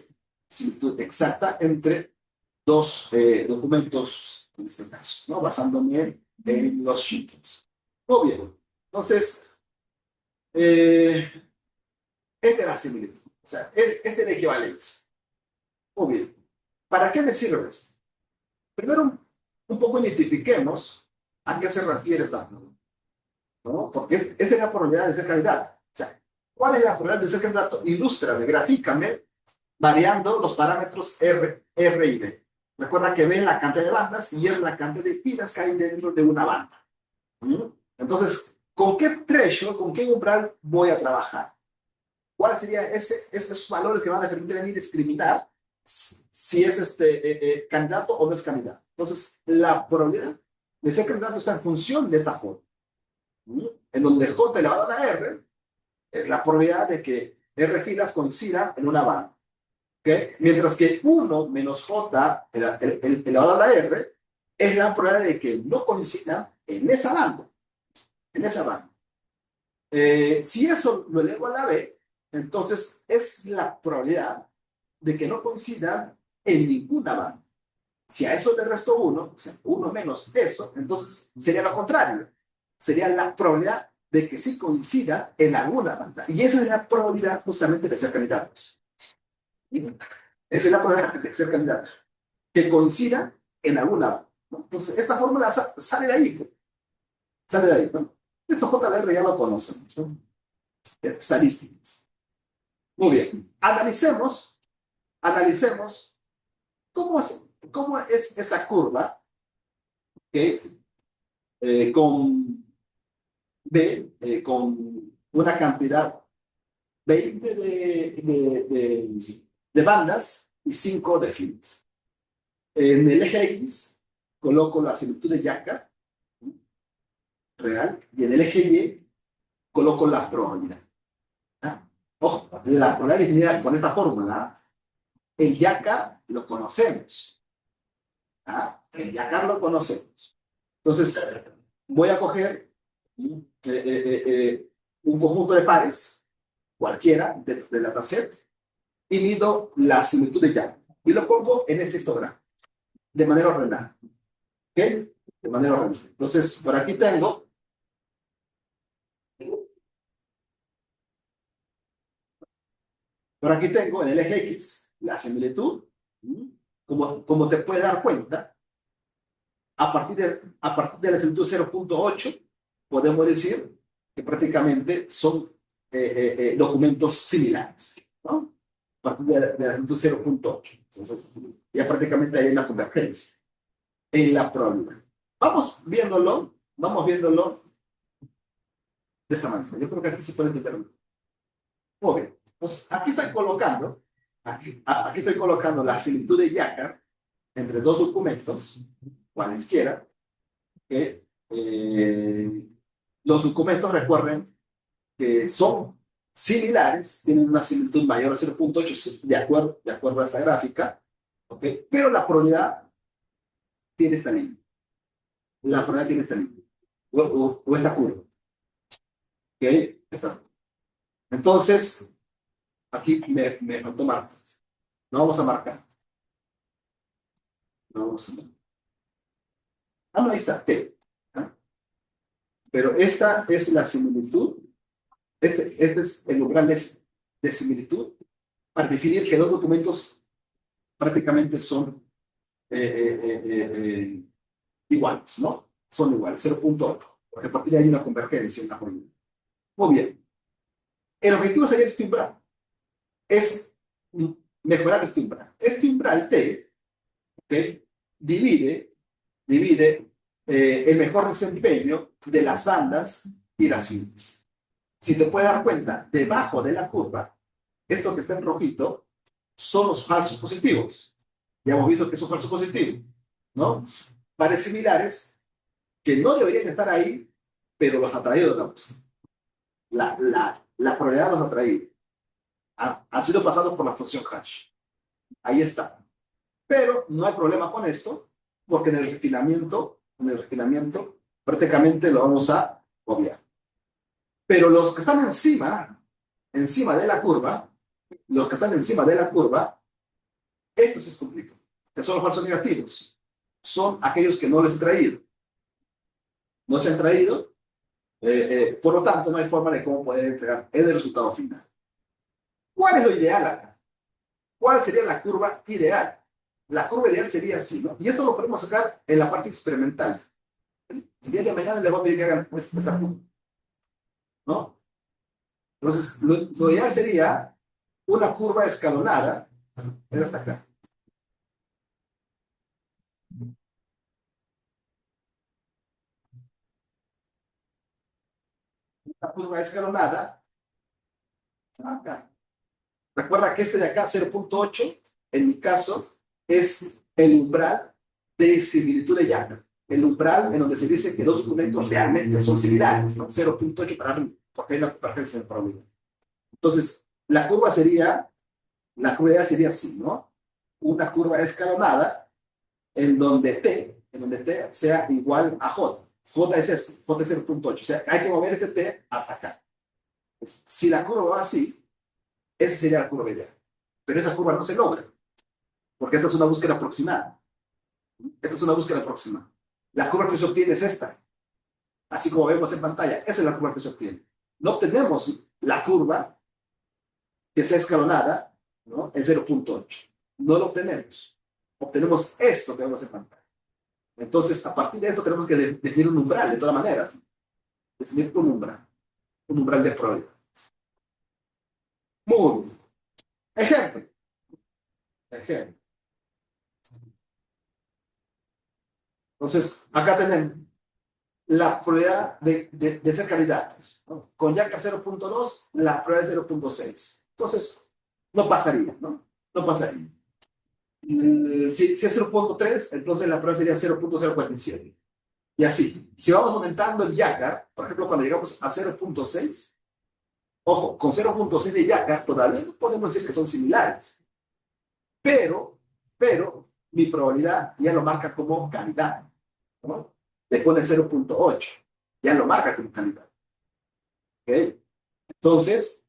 similitud exacta entre dos documentos, en este caso, ¿no? Basándome en los shitposts. Muy bien. Entonces, esta es la similitud. O sea, esta es la equivalencia. Muy bien. ¿Para qué me sirve esto? Primero, un poco identifiquemos a qué se refiere esta fórmula, ¿no? Porque esta es la probabilidad de ser candidato. O sea, ¿cuál es la probabilidad de ser candidato? Ilústrame, grafícame, variando los parámetros R y B. Recuerda que B es la cantidad de bandas y R es la cantidad de filas que hay dentro de una banda. ¿Mm? Entonces, ¿con qué threshold, con qué umbral voy a trabajar? ¿Cuáles serían esos valores que van a permitir a mí discriminar si es candidato o no es candidato? Entonces, la probabilidad de ser candidato está en función de esta forma, ¿no? En donde J elevado a la R es la probabilidad de que R filas coincidan en una banda. ¿Okay? Mientras que 1 menos J elevado a la R es la probabilidad de que no coincidan en esa banda. En esa banda. Si eso lo elevo a la B, entonces es la probabilidad de que no coincidan en ninguna banda. Si a eso le resto 1, o sea, 1 menos eso, entonces sería lo contrario. Sería la probabilidad de que sí coincidan en alguna banda. Y esa es la probabilidad justamente de ser candidatos. Esa es la probabilidad de ser candidatos. Que coincidan en alguna banda, ¿no? Entonces, esta fórmula sale de ahí. Pues. Sale de ahí, ¿no? Esto JLR ya lo conocen, ¿no? Estadísticas. Muy bien. Analicemos cómo es esta curva que con B, con una cantidad 20 de bandas y 5 de filas. En el eje X coloco la similitud de Jaccard, real, y en el eje Y coloco la probabilidad. ¿Ah? Ojo, la probabilidad es definida con esta fórmula. El Yacar lo conocemos. ¿Ah? El Yacar lo conocemos. Entonces, voy a coger un conjunto de pares, cualquiera, del dataset, y mido la similitud de Yacar. Y lo pongo en este histograma, de manera ordenada. ¿Ok? De manera ordenada. Entonces, por aquí tengo. Por aquí tengo en el eje X la similitud. Como te puedes dar cuenta, a partir de la similitud 0.8, podemos decir que prácticamente son documentos similares, ¿no? A partir de la similitud 0.8. Entonces, ya prácticamente hay una convergencia en la probabilidad. Vamos viéndolo de esta manera. Yo creo que aquí se puede entender. Muy bien. Pues aquí estoy colocando la similitud de Yacar entre dos documentos, cualesquiera, que los documentos, recuerden que son similares, tienen una similitud mayor a 0.8 de acuerdo a esta gráfica, ¿okay? Pero la probabilidad tiene esta línea. La probabilidad tiene esta línea. O esta curva. ¿Okay? Entonces, aquí me faltó marcar. No vamos a marcar. No vamos a marcar. No, ahí está, T. ¿Ah? Pero esta es la similitud. Este es el umbral de similitud para definir que dos documentos prácticamente son iguales, ¿no? Son iguales, 0.8, porque a partir de ahí hay una convergencia en la fórmula. Muy bien. El objetivo sería este umbral. Es mejorar este umbral. Este umbral T, ¿okay? divide el mejor desempeño de las bandas y las filas. Si te puedes dar cuenta, debajo de la curva, esto que está en rojito, son los falsos positivos. Ya hemos visto que es un falso positivo, ¿no? Pares similares que no deberían estar ahí, pero los ha traído la música. La probabilidad los ha traído. Han sido pasados por la función hash. Ahí está. Pero no hay problema con esto, porque en el refinamiento, prácticamente lo vamos a obviar. Pero los que están encima de la curva, estos es complicado. Que son los falsos negativos. Son aquellos que no les he traído. No se han traído, por lo tanto, no hay forma de cómo poder entregar el resultado final. ¿Cuál es lo ideal acá? ¿Cuál sería la curva ideal? La curva ideal sería así, ¿no? Y esto lo podemos sacar en la parte experimental. El día de mañana les voy a pedir que hagan esta curva, ¿no? Entonces, lo ideal sería una curva escalonada, pero hasta acá. Una curva escalonada, acá. Recuerda que este de acá, 0.8, en mi caso, es el umbral de similitud de Yacar. El umbral en donde se dice que dos documentos realmente son similares, ¿no? 0.8 para arriba, porque hay una convergencia de probabilidad. Entonces, la curva sería así, ¿no? Una curva escalonada en donde T sea igual a J. J es esto, J es 0.8. O sea, hay que mover este T hasta acá. Si la curva va así, esa sería la curva ideal. Pero esa curva no se logra, porque esta es una búsqueda aproximada. La curva que se obtiene es esta, así como vemos en pantalla. Esa es la curva que se obtiene. No obtenemos la curva que sea escalonada, ¿no? En 0.8. No lo obtenemos. Obtenemos esto que vemos en pantalla. Entonces, a partir de esto tenemos que definir un umbral, de todas maneras. Definir un umbral de probabilidad. Muy bien. Ejemplo. Entonces, acá tenemos la probabilidad de ser candidatos, ¿no? Con Yacar 0.2, la probabilidad es 0.6. Entonces, no pasaría, ¿no? No pasaría. Si es 0.3, entonces la probabilidad sería 0.047. Y así, si vamos aumentando el Yacar, por ejemplo, cuando llegamos a 0.6, ojo, con 0.6 de Yacar todavía no podemos decir que son similares, pero mi probabilidad ya lo marca como calidad, ¿no? Le pone 0.8, ya lo marca como calidad. ¿Ok? Entonces,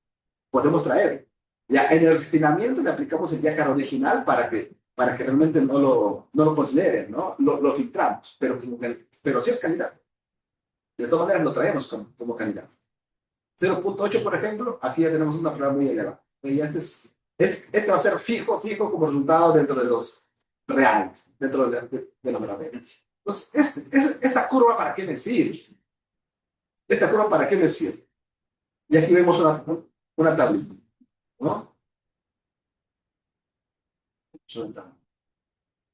podemos traer. Ya en el refinamiento le aplicamos el Yacar original para que realmente no lo consideren, ¿no? Lo filtramos, pero sí es calidad. De todas maneras lo traemos como calidad. 0.8, por ejemplo, aquí ya tenemos una prueba muy elevada. Y este va a ser fijo como resultado dentro de los reales, dentro de los graves. Entonces, esta curva, ¿para qué me sirve? ¿Esta curva para qué me sirve? Y aquí vemos una tablita, ¿no?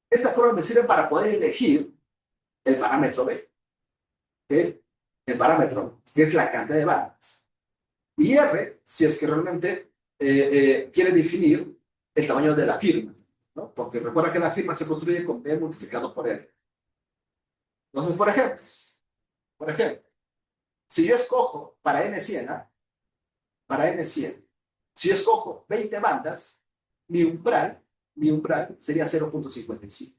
Esta curva me sirve para poder elegir el parámetro B, ¿ok? El parámetro, que es la cantidad de bandas. Y R, si es que realmente quiere definir el tamaño de la firma, ¿no? Porque recuerda que la firma se construye con B multiplicado por R. Entonces, por ejemplo, si yo escojo para N100, si yo escojo 20 bandas, mi umbral sería 0.55.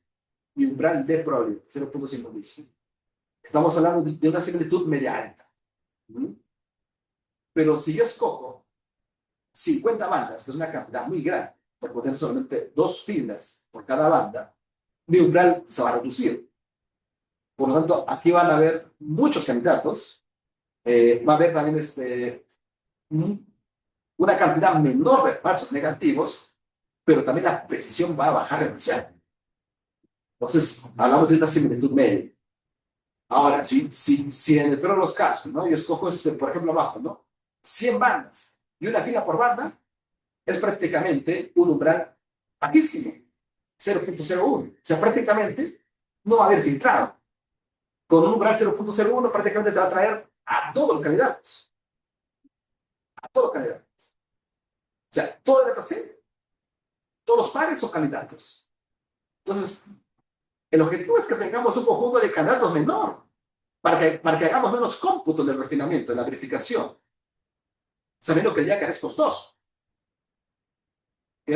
Mi umbral de probabilidad, 0.55. Estamos hablando de una similitud media alta. ¿Mm? Pero si yo escojo 50 bandas, que es una cantidad muy grande, por tener solamente 2 filas por cada banda, mi umbral se va a reducir. Por lo tanto, aquí van a haber muchos candidatos, va a haber también una cantidad menor de falsos negativos, pero también la precisión va a bajar demasiado. Entonces, hablamos de una similitud media. Ahora, si en el peor de los casos, ¿no? Yo escojo, por ejemplo, abajo, ¿no? 100 bandas y una fila por banda, es prácticamente un umbral bajísimo, 0.01. O sea, prácticamente no va a haber filtrado. Con un umbral 0.01 prácticamente te va a traer a todos los candidatos. A todos los candidatos. O sea, todo el dataset, todos los pares son candidatos. Entonces, el objetivo es que tengamos un conjunto de candidatos menor para que hagamos menos cómputo del refinamiento, de la verificación, sabiendo que el Yacar es costoso. ¿Ok?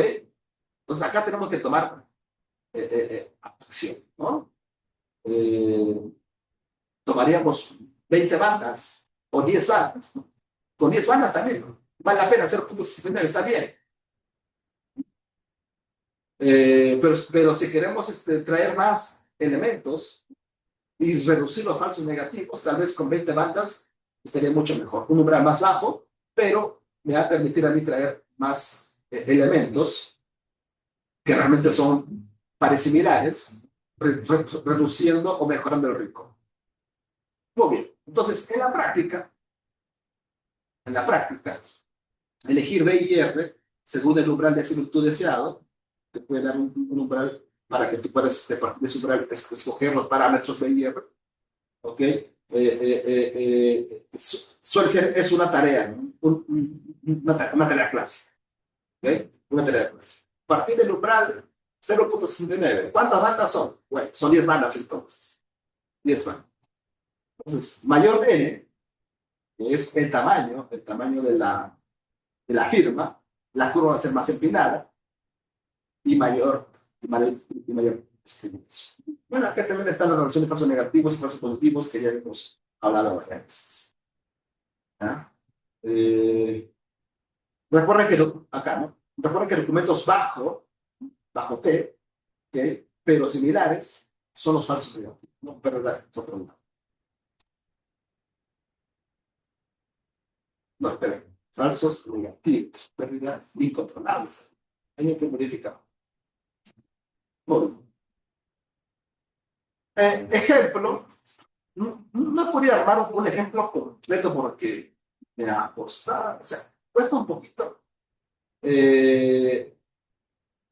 Entonces, acá tenemos que tomar acción, ¿no? Tomaríamos 20 bandas o 10 bandas, ¿no? Con 10 bandas también, ¿no? Vale la pena hacer puntos primero, está bien. Pero si queremos traer más elementos y reducir los falsos negativos, tal vez con 20 bandas estaría mucho mejor. Un umbral más bajo, pero me va a permitir a mí traer más elementos que realmente son paresimilares, reduciendo o mejorando el rico. Muy bien. Entonces, en la práctica, elegir B y R según el umbral de similitud deseado te puede dar un umbral para que tú puedas partir de ese umbral escoger los parámetros B y R. ¿Ok? Suele ser, es una tarea, ¿no? Una tarea clásica. ¿Ok? Una tarea clásica. Partir del umbral 0.69. ¿Cuántas bandas son? Bueno, son 10 bandas entonces. 10 bandas. Entonces, mayor N, que es el tamaño de la firma, la curva va a ser más empinada y mayor discriminación. Bueno, acá también está la relación de falsos negativos y falsos positivos que ya hemos hablado varias veces. ¿Ah? Eh, recuerden que acá, ¿no? Recuerden que documentos bajo T, ¿okay? Pero similares, son los falsos negativos, ¿no? Pero otro lado. No, espera. Falsos negativos, pérdida incontrolables. Hay que modificar. Bueno, ejemplo, no podría armar un ejemplo completo porque me ha costado, o sea, cuesta un poquito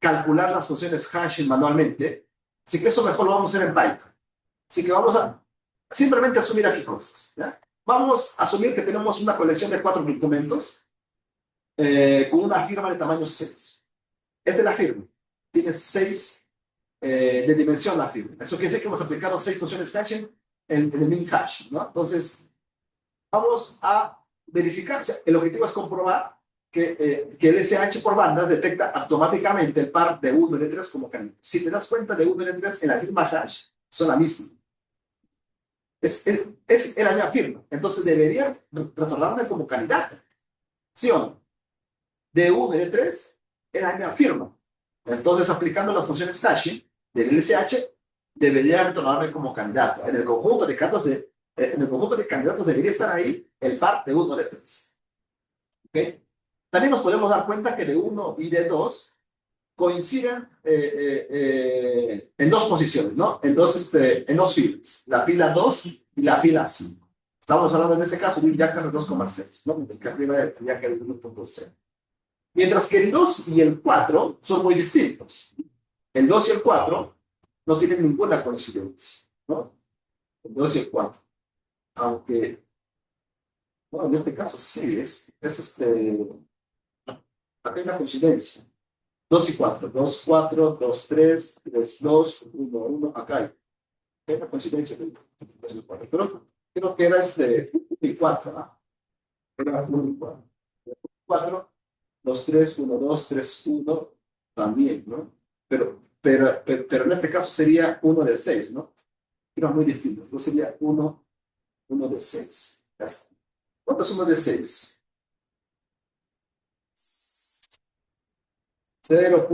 calcular las funciones hashing manualmente, así que eso mejor lo vamos a hacer en Python. Así que vamos a simplemente asumir aquí cosas, ¿ya? Vamos a asumir que tenemos una colección de 4 documentos con una firma de tamaño 6. Esta es la firma. Tiene 6 de dimensión la firma. Eso quiere decir que hemos aplicado 6 funciones hashing en el min hash, ¿no? Entonces, vamos a verificar, o sea, el objetivo es comprobar que el SH por bandas detecta automáticamente el par de 1 y de 3 como candidato. Si te das cuenta, de 1 y de 3 en la firma hash son la misma. Es la misma firma. Entonces debería retornarme como candidato. ¿Sí o no? De 1 y de 3 es la misma firma. Entonces, aplicando las funciones hashing del LSH, debería retornarme como candidato. En el conjunto de candidatos debería estar ahí el par de 1 y de 3. ¿Okay? También nos podemos dar cuenta que de 1 y de 2 coinciden en dos posiciones, ¿no? En dos filas, la fila 2 y la fila 5. Estamos hablando en este caso de un Yacar de 2,6, ¿no? El que arriba del Yacar de 1,0. Mientras que el 2 y el 4 son muy distintos. El 2 y el 4 no tienen ninguna coincidencia, ¿no? El 2 y el 4. Aunque, bueno, en este caso sí, hay una coincidencia. 2 y 4, 2, 4, 2, 3, 3, 2, 1, 1, acá hay una coincidencia. Creo que era y 4, ¿no? Era 1 y 4. 4, 2, 3, 1, 2, 3, 1, también, ¿no? Pero en este caso sería 1 de 6, ¿no? Eran muy distintos. No sería 1, 1 de 6. ¿Cuánto es 1 de 6? 0.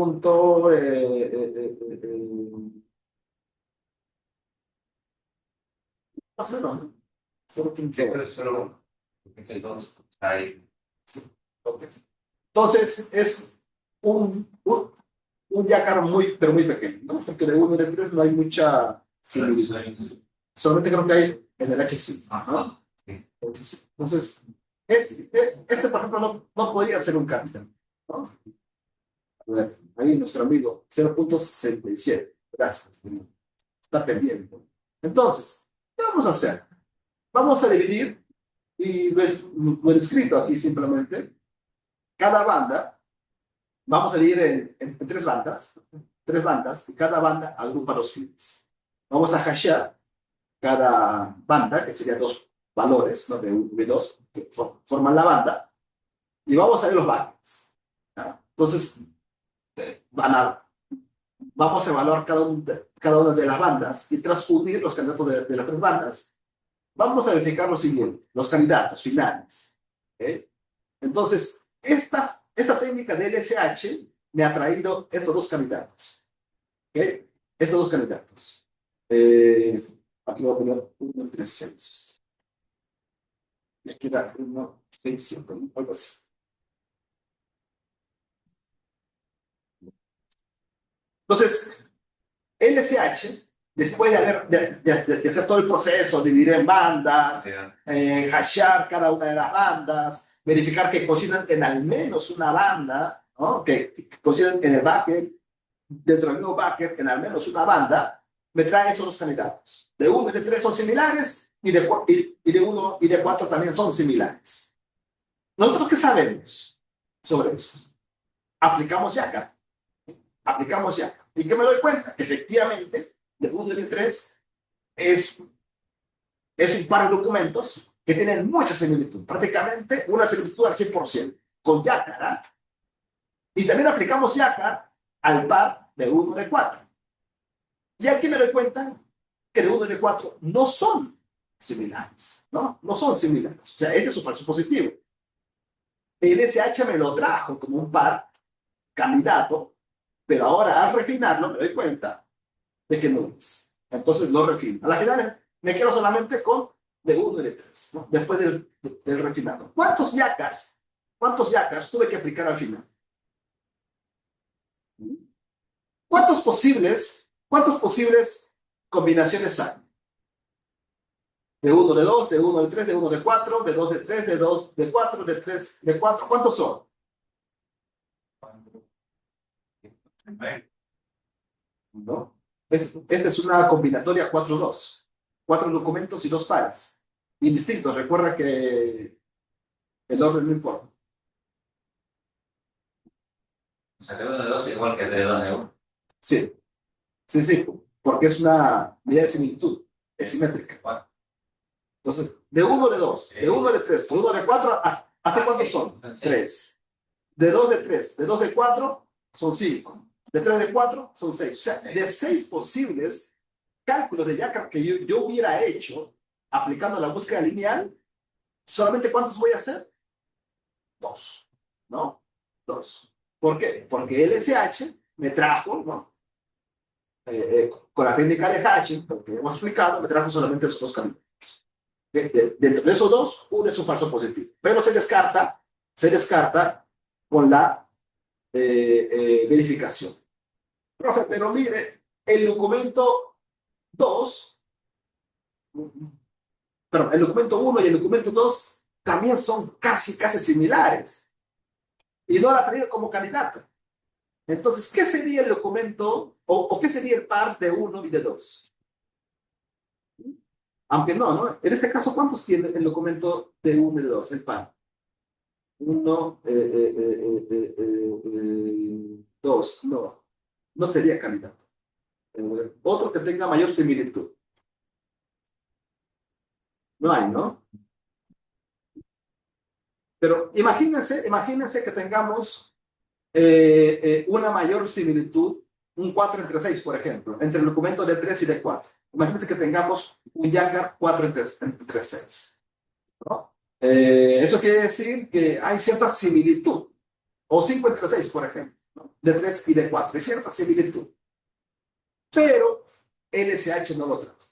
Más o menos, ¿no? 0. Solo el 2 está ahí. Okay. Entonces es un Yacar pero muy pequeño, ¿no? Porque de 1 y de 3 no hay mucha similitud. Solamente creo que hay en el H5. Ajá. Sí. Entonces, por ejemplo, no podría ser un cáncer, ¿no? A ver, ahí nuestro amigo 0.67. Gracias. Está pendiente. Entonces, ¿qué vamos a hacer? Vamos a dividir, y lo he escrito aquí simplemente, cada banda, vamos a dividir en tres bandas, y cada banda agrupa los fields. Vamos a hashear cada banda, que serían dos valores, ¿no? B1 y B2, que forman la banda, y vamos a ver los buckets. ¿Ya? Entonces, vamos a evaluar cada una de las bandas y tras unir los candidatos de las tres bandas, vamos a verificar lo siguiente, los candidatos finales. ¿Okay? Entonces, esta técnica del LSH me ha traído estos dos candidatos. ¿Okay? Estos dos candidatos. Aquí voy a poner 1 entre 6. Y aquí era 1, 6, 7, algo así. Entonces, LSH, después de hacer todo el proceso, dividir en bandas, Sí. hashear cada una de las bandas, verificar que coincidan en al menos una banda, ¿no? Que coincidan en el bucket, dentro del mismo bucket, en al menos una banda, me trae esos dos candidatos. De 1 y de 3 son similares y de 1 y de 4 también son similares. ¿Nosotros qué sabemos sobre eso? Aplicamos Yacar. Aplicamos Yacar. ¿Y qué me doy cuenta? Efectivamente, de 1 y de 3 es un par de documentos que tienen mucha similitud, prácticamente una similitud al 100% con Yacar. ¿Eh? Y también aplicamos Yacar al par de 1 y de 4. Y aquí me doy cuenta que de 1 y de 4 no son similares, ¿no? No son similares. O sea, este es un falso positivo. El SH me lo trajo como un par candidato, pero ahora al refinarlo me doy cuenta de que no es. Entonces lo refino. A la final me quedo solamente con de 1 y de 3, ¿no? Después del refinado. ¿Cuántos Yacars tuve que aplicar al final? ¿Cuántas posibles combinaciones hay? De 1 de 2, de 1 de 3, de 1 de 4, de 2 de 3, de 2 de 4, de 3 de 4. ¿Cuántos son? ¿No? Esta es una combinatoria 4-2. 4 documentos y 2 pares. Indistintos. Recuerda que el orden no importa. O sea, de 1 de 2 es igual que de 2 de 1. Sí, sí, sí. Porque es una medida de similitud. Es simétrica. Entonces, de 1 de 2, de 1 de 3, de 1 de 4, ¿hasta cuántos son? 3. De 2 de 3, de 2 de 4 son 5. De 3 de 4 son 6. O sea, de 6 posibles cálculos de Jacob que yo hubiera hecho aplicando la búsqueda lineal, ¿solamente cuántos voy a hacer? 2, ¿no? 2. ¿Por qué? Porque el SH me trajo, ¿no? Con la técnica de hashing, que hemos explicado, me trajo solamente esos dos caminos. Dentro de esos dos, uno es un falso positivo. Pero se descarta con la verificación. Profe, pero mire, el documento 2, perdón, el documento 1 y el documento 2 también son casi similares. Y no la ha traído como candidato. Entonces, ¿qué sería el documento o qué sería el par de 1 y de 2? Aunque no. En este caso, ¿cuántos tiene el documento de 1 y de 2? El par. 1, 2, no sería candidato. Otro que tenga mayor similitud. No hay, ¿no? Pero imagínense que tengamos una mayor similitud, un 4 entre 6, por ejemplo, entre el documento de 3 y de 4. Imagínense que tengamos un Yangar 4 entre 6. ¿No? Eso quiere decir que hay cierta similitud. O 5 entre 6, por ejemplo, ¿no? De 3 y de 4. Hay cierta similitud. Pero LSH no lo trajo.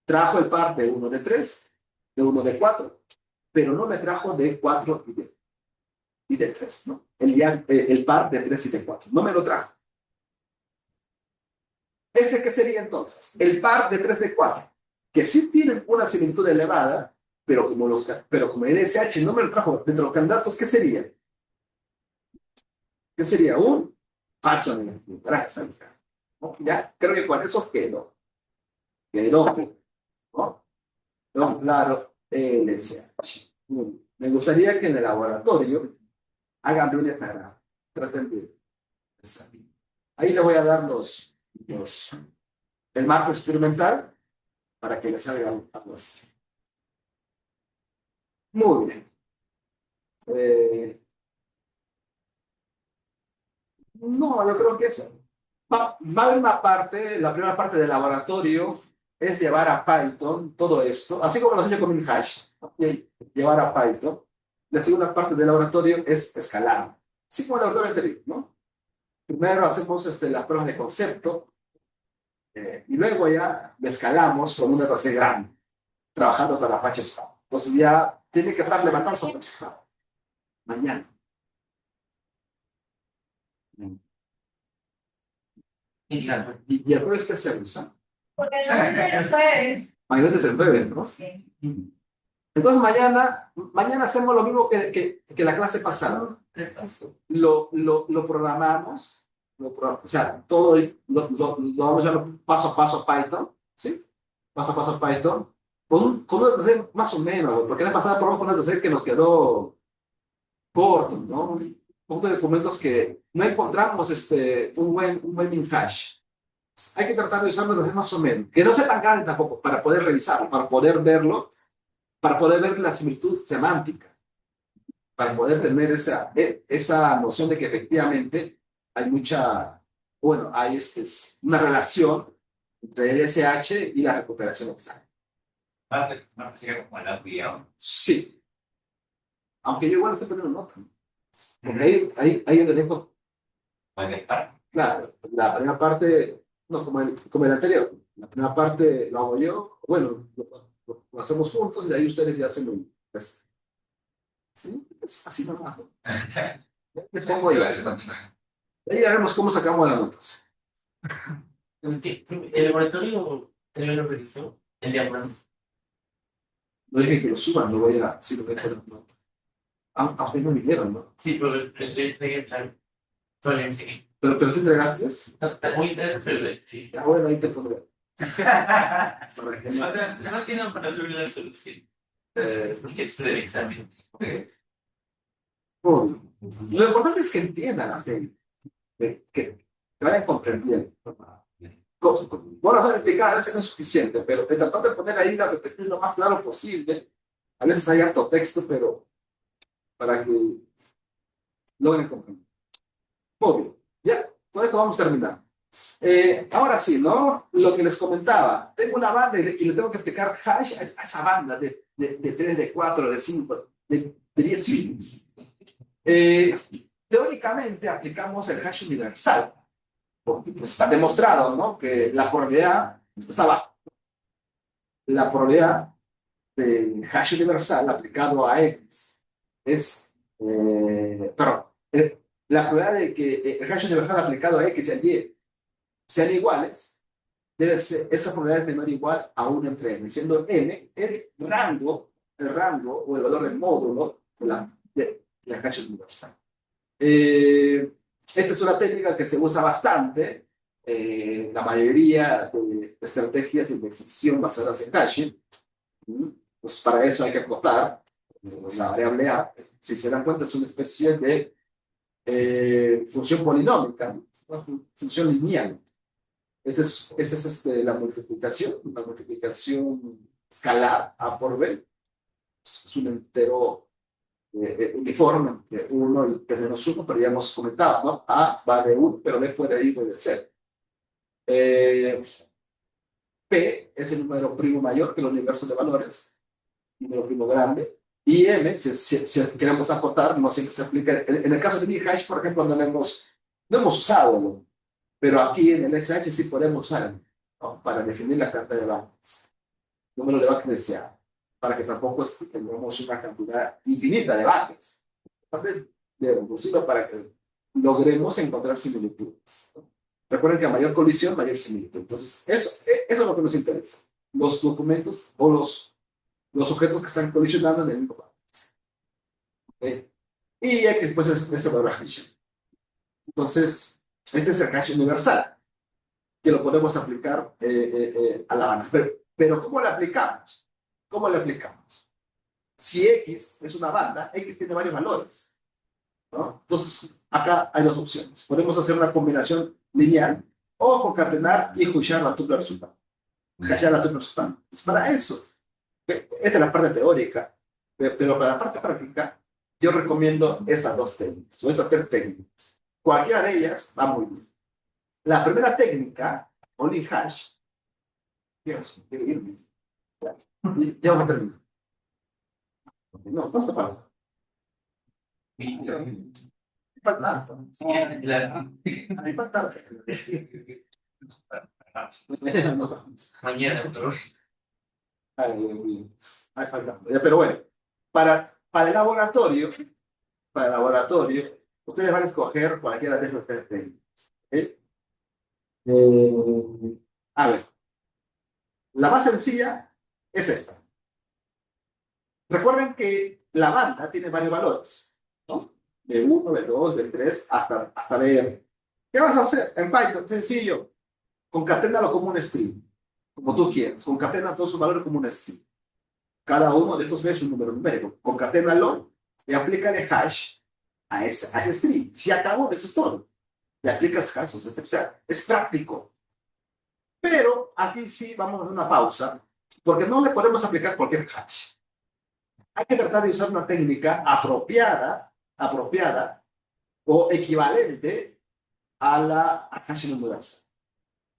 Trajo el par de 1 de 3, de 1 de 4, pero no me trajo de 4 y de 3, ¿no? El par de 3 y de 4. No me lo trajo. ¿Ese qué sería entonces? El par de 3 de 4, que sí tienen una similitud elevada, pero como el SH no me lo trajo dentro de los candidatos, ¿qué sería? ¿Qué sería? Un falso negativo. Gracias, ¿no? Ya, creo que con eso quedó. ¿No? No, claro, LSH. Me gustaría que en el laboratorio hagan un diagrama. Traten de salir. Ahí le voy a dar el marco experimental para que les salga algo así. Muy bien. No, yo creo que va a haber una parte, la primera parte del laboratorio es llevar a Python todo esto, así como lo he hecho con un hash, ¿okay? Llevar a Python. La segunda parte del laboratorio es escalar, así como el laboratorio anterior, ¿no? Primero hacemos las pruebas de concepto y luego ya escalamos con una base grande, trabajando con Apache Spark. Entonces ya tiene que estar levantando su Apache Spark mañana. Y el jueves, ¿qué hacemos? Porque no es el jueves. Mañana es el jueves, ¿no? Sí. Entonces mañana hacemos lo mismo que la clase pasada. Lo programamos, o sea, todo lo vamos a llevar paso a paso a Python, ¿sí? Paso a paso a Python, con una TC más o menos, porque la pasada probamos con una TC que nos quedó corto, ¿no? Un poco de documentos que no encontramos un buen min hash. Hay que tratar de usarlo desde más o menos, que no sea tan grande tampoco, para poder revisarlo, para poder verlo, para poder ver la similitud semántica, para poder tener esa noción de que efectivamente hay hay una relación entre el SH y la recuperación exacta. No sería como la guía. Sí, aunque yo igual estoy poniendo nota, porque ahí donde dejo, Puede estar. claro, la primera parte, no como el anterior, la primera parte lo hago yo, bueno, lo hacemos juntos y ahí ustedes ya hacen un resto. ¿Sí? Es así nomás. Les pongo ahí. Ahí ya vemos cómo sacamos las notas. El laboratorio te lo revisó, el diagrama. No dije que lo suban, sí lo voy a poner nota. A ustedes me vinieron, ¿no? Sí, pero le entregué tal. Pero si entregaste. Está muy interesante, pero le entregué. Ah, bueno, ahí te pondré. O sea, nada más que nada para subir la solución. Porque es el examen. Lo importante es que entiendan las técnicas, que vayan comprendiendo. Bueno, explicar a veces no es suficiente, pero tratando de poner ahí la repetir lo más claro posible. A veces hay harto texto, pero para que logren comprender. Muy bien, ya, con esto vamos a terminar. Ahora sí, ¿no? Lo que les comentaba, tengo una banda y le tengo que explicar hash a esa banda de 3, de 4, de 5, de 10 fields. Teóricamente aplicamos el hash universal, porque pues, está demostrado, ¿no? Que la probabilidad está baja. La probabilidad del hash universal aplicado a X es, perdón, la probabilidad de que el hash universal aplicado a X y a Y sean iguales, debe ser, esa probabilidad es menor o igual a 1 entre n, siendo n el rango o el valor del módulo de la hash universal. Esta es una técnica que se usa bastante en la mayoría de estrategias de indexación basadas en hashing. Pues para eso hay que acotar la variable a. Si se dan cuenta, es una especie de función polinómica, ¿no? Función lineal. Esta es la multiplicación escalar A por B. Es un entero uniforme entre 1 y P menos 1, pero ya hemos comentado, ¿no? A va de 1, pero B puede ir de 0. P es el número primo mayor que el universo de valores, número primo grande, y M, si queremos acotar, no siempre se aplica. En el caso de mi hash, por ejemplo, no hemos usado, ¿no? Pero aquí en el SH sí podemos usar, ¿no? Para definir la cantidad de buckets, número de buckets deseado, para que tampoco tengamos una cantidad infinita de buckets. De reducirlo para que logremos encontrar similitudes, ¿no? Recuerden que a mayor colisión, mayor similitud. Entonces, eso es lo que nos interesa. Los documentos o los objetos que están colisionando en el mismo patrón. ¿Okay? Y después es el hash. Entonces, este es el hash universal, que lo podemos aplicar a la banda. Pero ¿cómo lo aplicamos? ¿Cómo lo aplicamos? Si X es una banda, X tiene varios valores, ¿no? Entonces, acá hay dos opciones. Podemos hacer una combinación lineal o concatenar y hashear la tupla resultante. Hashear la tupla resultante. Para eso, esta es la parte teórica, pero para la parte práctica, yo recomiendo estas dos técnicas, o estas tres técnicas. Cualquiera de ellas va muy bien. La primera técnica, only hash, Dios, ya vamos a terminar. No, no está falta. Falta tanto. Me falta. Mañana, otro. Ay, falta. Pero bueno, para el laboratorio, ustedes van a escoger cualquiera de esas tres técnicas. ¿Okay? A ver, la más sencilla es esta. Recuerden que la banda tiene varios valores, ¿no? De 1, de 2, de 3, hasta BR. ¿Qué vas a hacer? En Python, sencillo. Concaténalo como un string, como tú quieras. Concatena todos sus valores como un string. Cada uno de estos es un número numérico. Concaténalo y aplícale hash a ese string. Si acabó, eso es todo. Le aplicas hash, o sea, es práctico. Pero aquí sí vamos a hacer una pausa, porque no le podemos aplicar cualquier hash. Hay que tratar de usar una técnica apropiada o equivalente a la hash universal.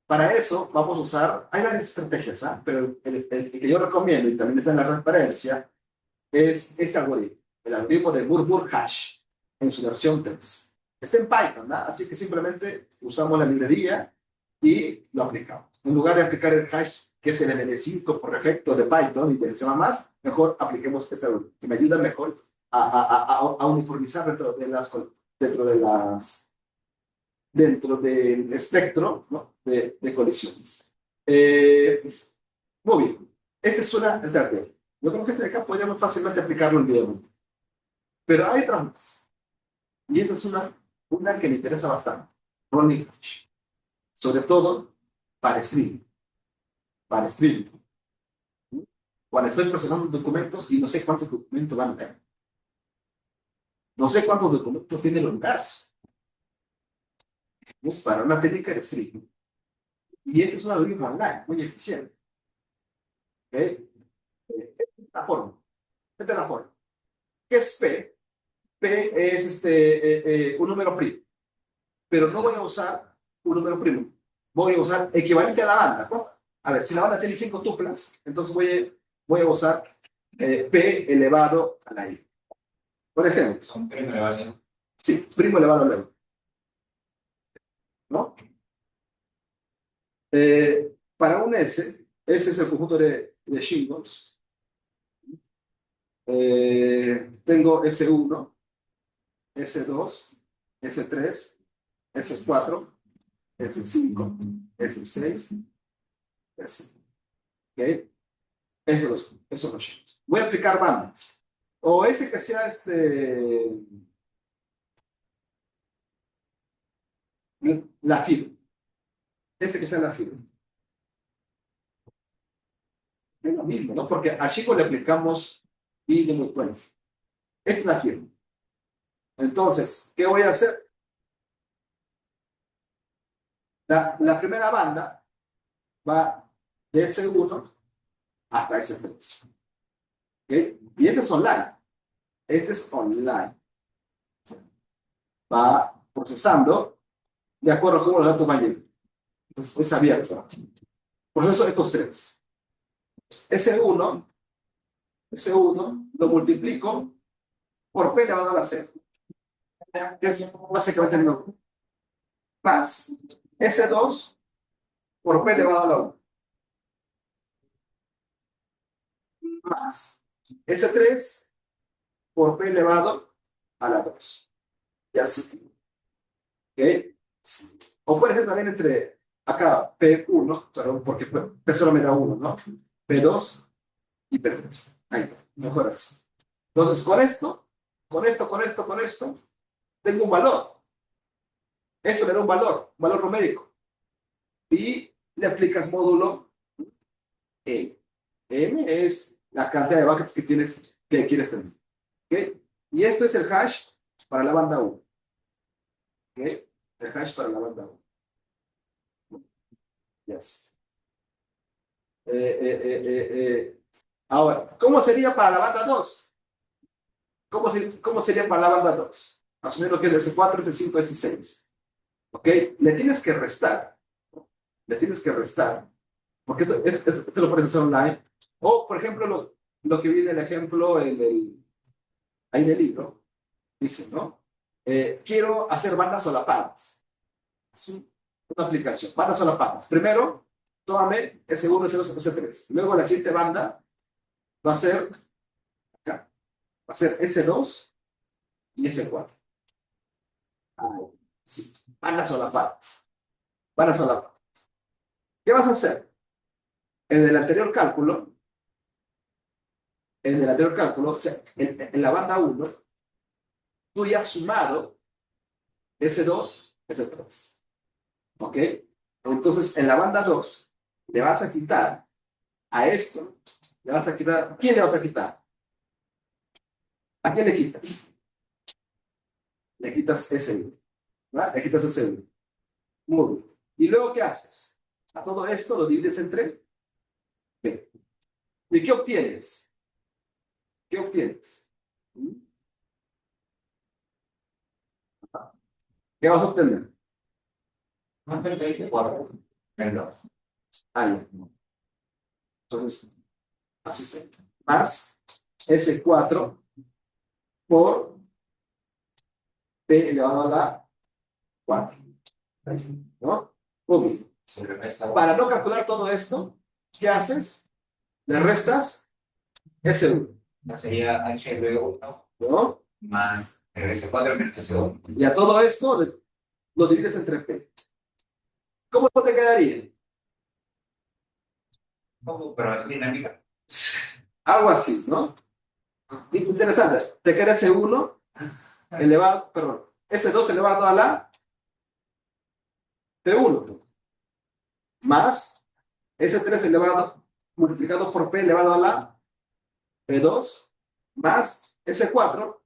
Para eso vamos a usar, hay varias estrategias, ¿eh? Pero el que yo recomiendo, y también está en la referencia, es este algoritmo, el algoritmo de Burr Hash, en su versión 3. Está en Python, ¿no? Así que simplemente usamos la librería y lo aplicamos. En lugar de aplicar el hash, que es el MD5 por defecto de Python y de C++, mejor apliquemos este algoritmo, que me ayuda mejor a uniformizar dentro del espectro, ¿no? de colisiones. Muy bien. Esta es una estrategia. Yo creo que este de acá podríamos fácilmente aplicarlo en video. Pero hay trampas. Y esta es una que me interesa bastante. Running hash. Sobre todo para streaming. Para streaming. Cuando estoy procesando documentos y no sé cuántos documentos van a ver. No sé cuántos documentos tiene el universo. Es para una técnica de streaming. Y este es un algoritmo online, muy eficiente. ¿Ok? Esta es la forma. Esta es la forma. ¿Qué es P? P es un número primo. Pero no voy a usar un número primo. Voy a usar equivalente a la banda. ¿No? A ver, si la banda tiene 5 tuplas, entonces voy a usar P elevado a la I. Por ejemplo, Son primo elevado. sí, primo elevado a la I. ¿No? Para un S, S es el conjunto de shingles. Tengo S1, S2, S3, S4, S5, S6, S. ¿Ok? Esos son los shingles. Voy a aplicar bandas. O ese que sea la fibra. Ese que sea la fibra. Es lo mismo, ¿no? Porque al chico le aplicamos y de muy bueno. Esta es la fibra. Entonces, ¿qué voy a hacer? La primera banda va de S1 hasta S3. ¿Ok? Y este es online. Este es online. Va procesando de acuerdo a cómo los datos van llegando. Entonces, es abierto. Proceso estos tres. S1 lo multiplico por P elevado a la C. Que es básicamente el número. Más S2 por P elevado a la 1. Más S3 por P elevado a la 2. Y así. ¿Ok? O puede ser también entre acá P1, perdón, porque P solo me da 1, ¿no? P2 y P3. Ahí está. Mejor así. Entonces, con esto, tengo un valor. Esto me da un valor numérico. Y le aplicas módulo E. M es la cantidad de buckets que quieres tener. ¿Ok? Y esto es el hash para la banda 1. ¿Ok? El hash para la banda 1. Yes. Ahora, ¿cómo sería para la banda 2? ¿Cómo sería para la banda 2? Asumiendo que es S4, S5, S6. ¿Ok? Le tienes que restar. Le tienes que restar. Porque esto lo puedes hacer online. O, por ejemplo, lo que viene el ejemplo ahí en el libro. Dice, ¿no? Quiero hacer bandas solapadas. Es una aplicación. Bandas solapadas. Primero, tómame S1, S2, S3. Luego la siguiente banda va a ser acá. Va a ser S2 y S4. Sí. Bandas solapadas. Bandas solapadas. ¿Qué vas a hacer? En el anterior cálculo, o sea, en la banda 1, tú ya has sumado S2, S3. ¿Ok? Entonces, en la banda 2, le vas a quitar a esto, le vas a quitar, ¿quién le vas a quitar? ¿A quién le quitas? Le quitas ese 1, ¿verdad? Le quitas ese 1. Muy bien. ¿Y luego qué haces? A todo esto lo divides entre B. ¿Y qué obtienes? ¿Qué obtienes? ¿Qué vas a obtener? No sé qué dice 4. Perdón. Ah, ya. Entonces, así se. Más S4 por P elevado a la 4. ¿No? Muy bien. Se le resta Para no calcular todo esto, ¿qué haces? Le restas S1, no sería HV1 ¿no? más el S4 menos S1. Y a todo esto lo divides entre P. ¿Cómo te quedaría? ¿Cómo? Pero es dinámica. Algo así, ¿no? Interesante. Te queda S1 elevado, perdón, S2 elevado a la P1 más S3 elevado multiplicado por P elevado a la P2 más S4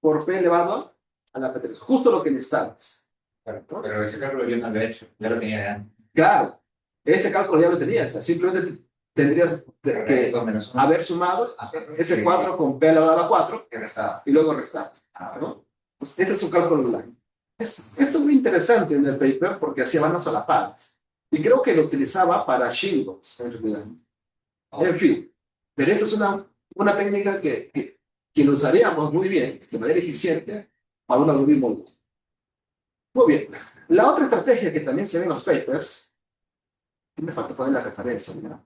por P elevado a la P3. Justo lo que necesitabas. Pero ese cálculo yo no lo he hecho. Ya lo tenía de antes. Claro, este cálculo ya lo tenías, o sea, simplemente tendrías que haber sumado ese 4 con P elevado a la 4 y luego restar, ¿no? Pues este es un cálculo online. Esto es muy interesante en el paper porque hacía bandas solapadas. Y creo que lo utilizaba para shingles, en realidad. En fin, pero esta es una técnica que lo usaríamos muy bien, de manera eficiente, para un algoritmo. Muy bien. La otra estrategia que también se ve en los papers, que me falta poner la referencia, mira,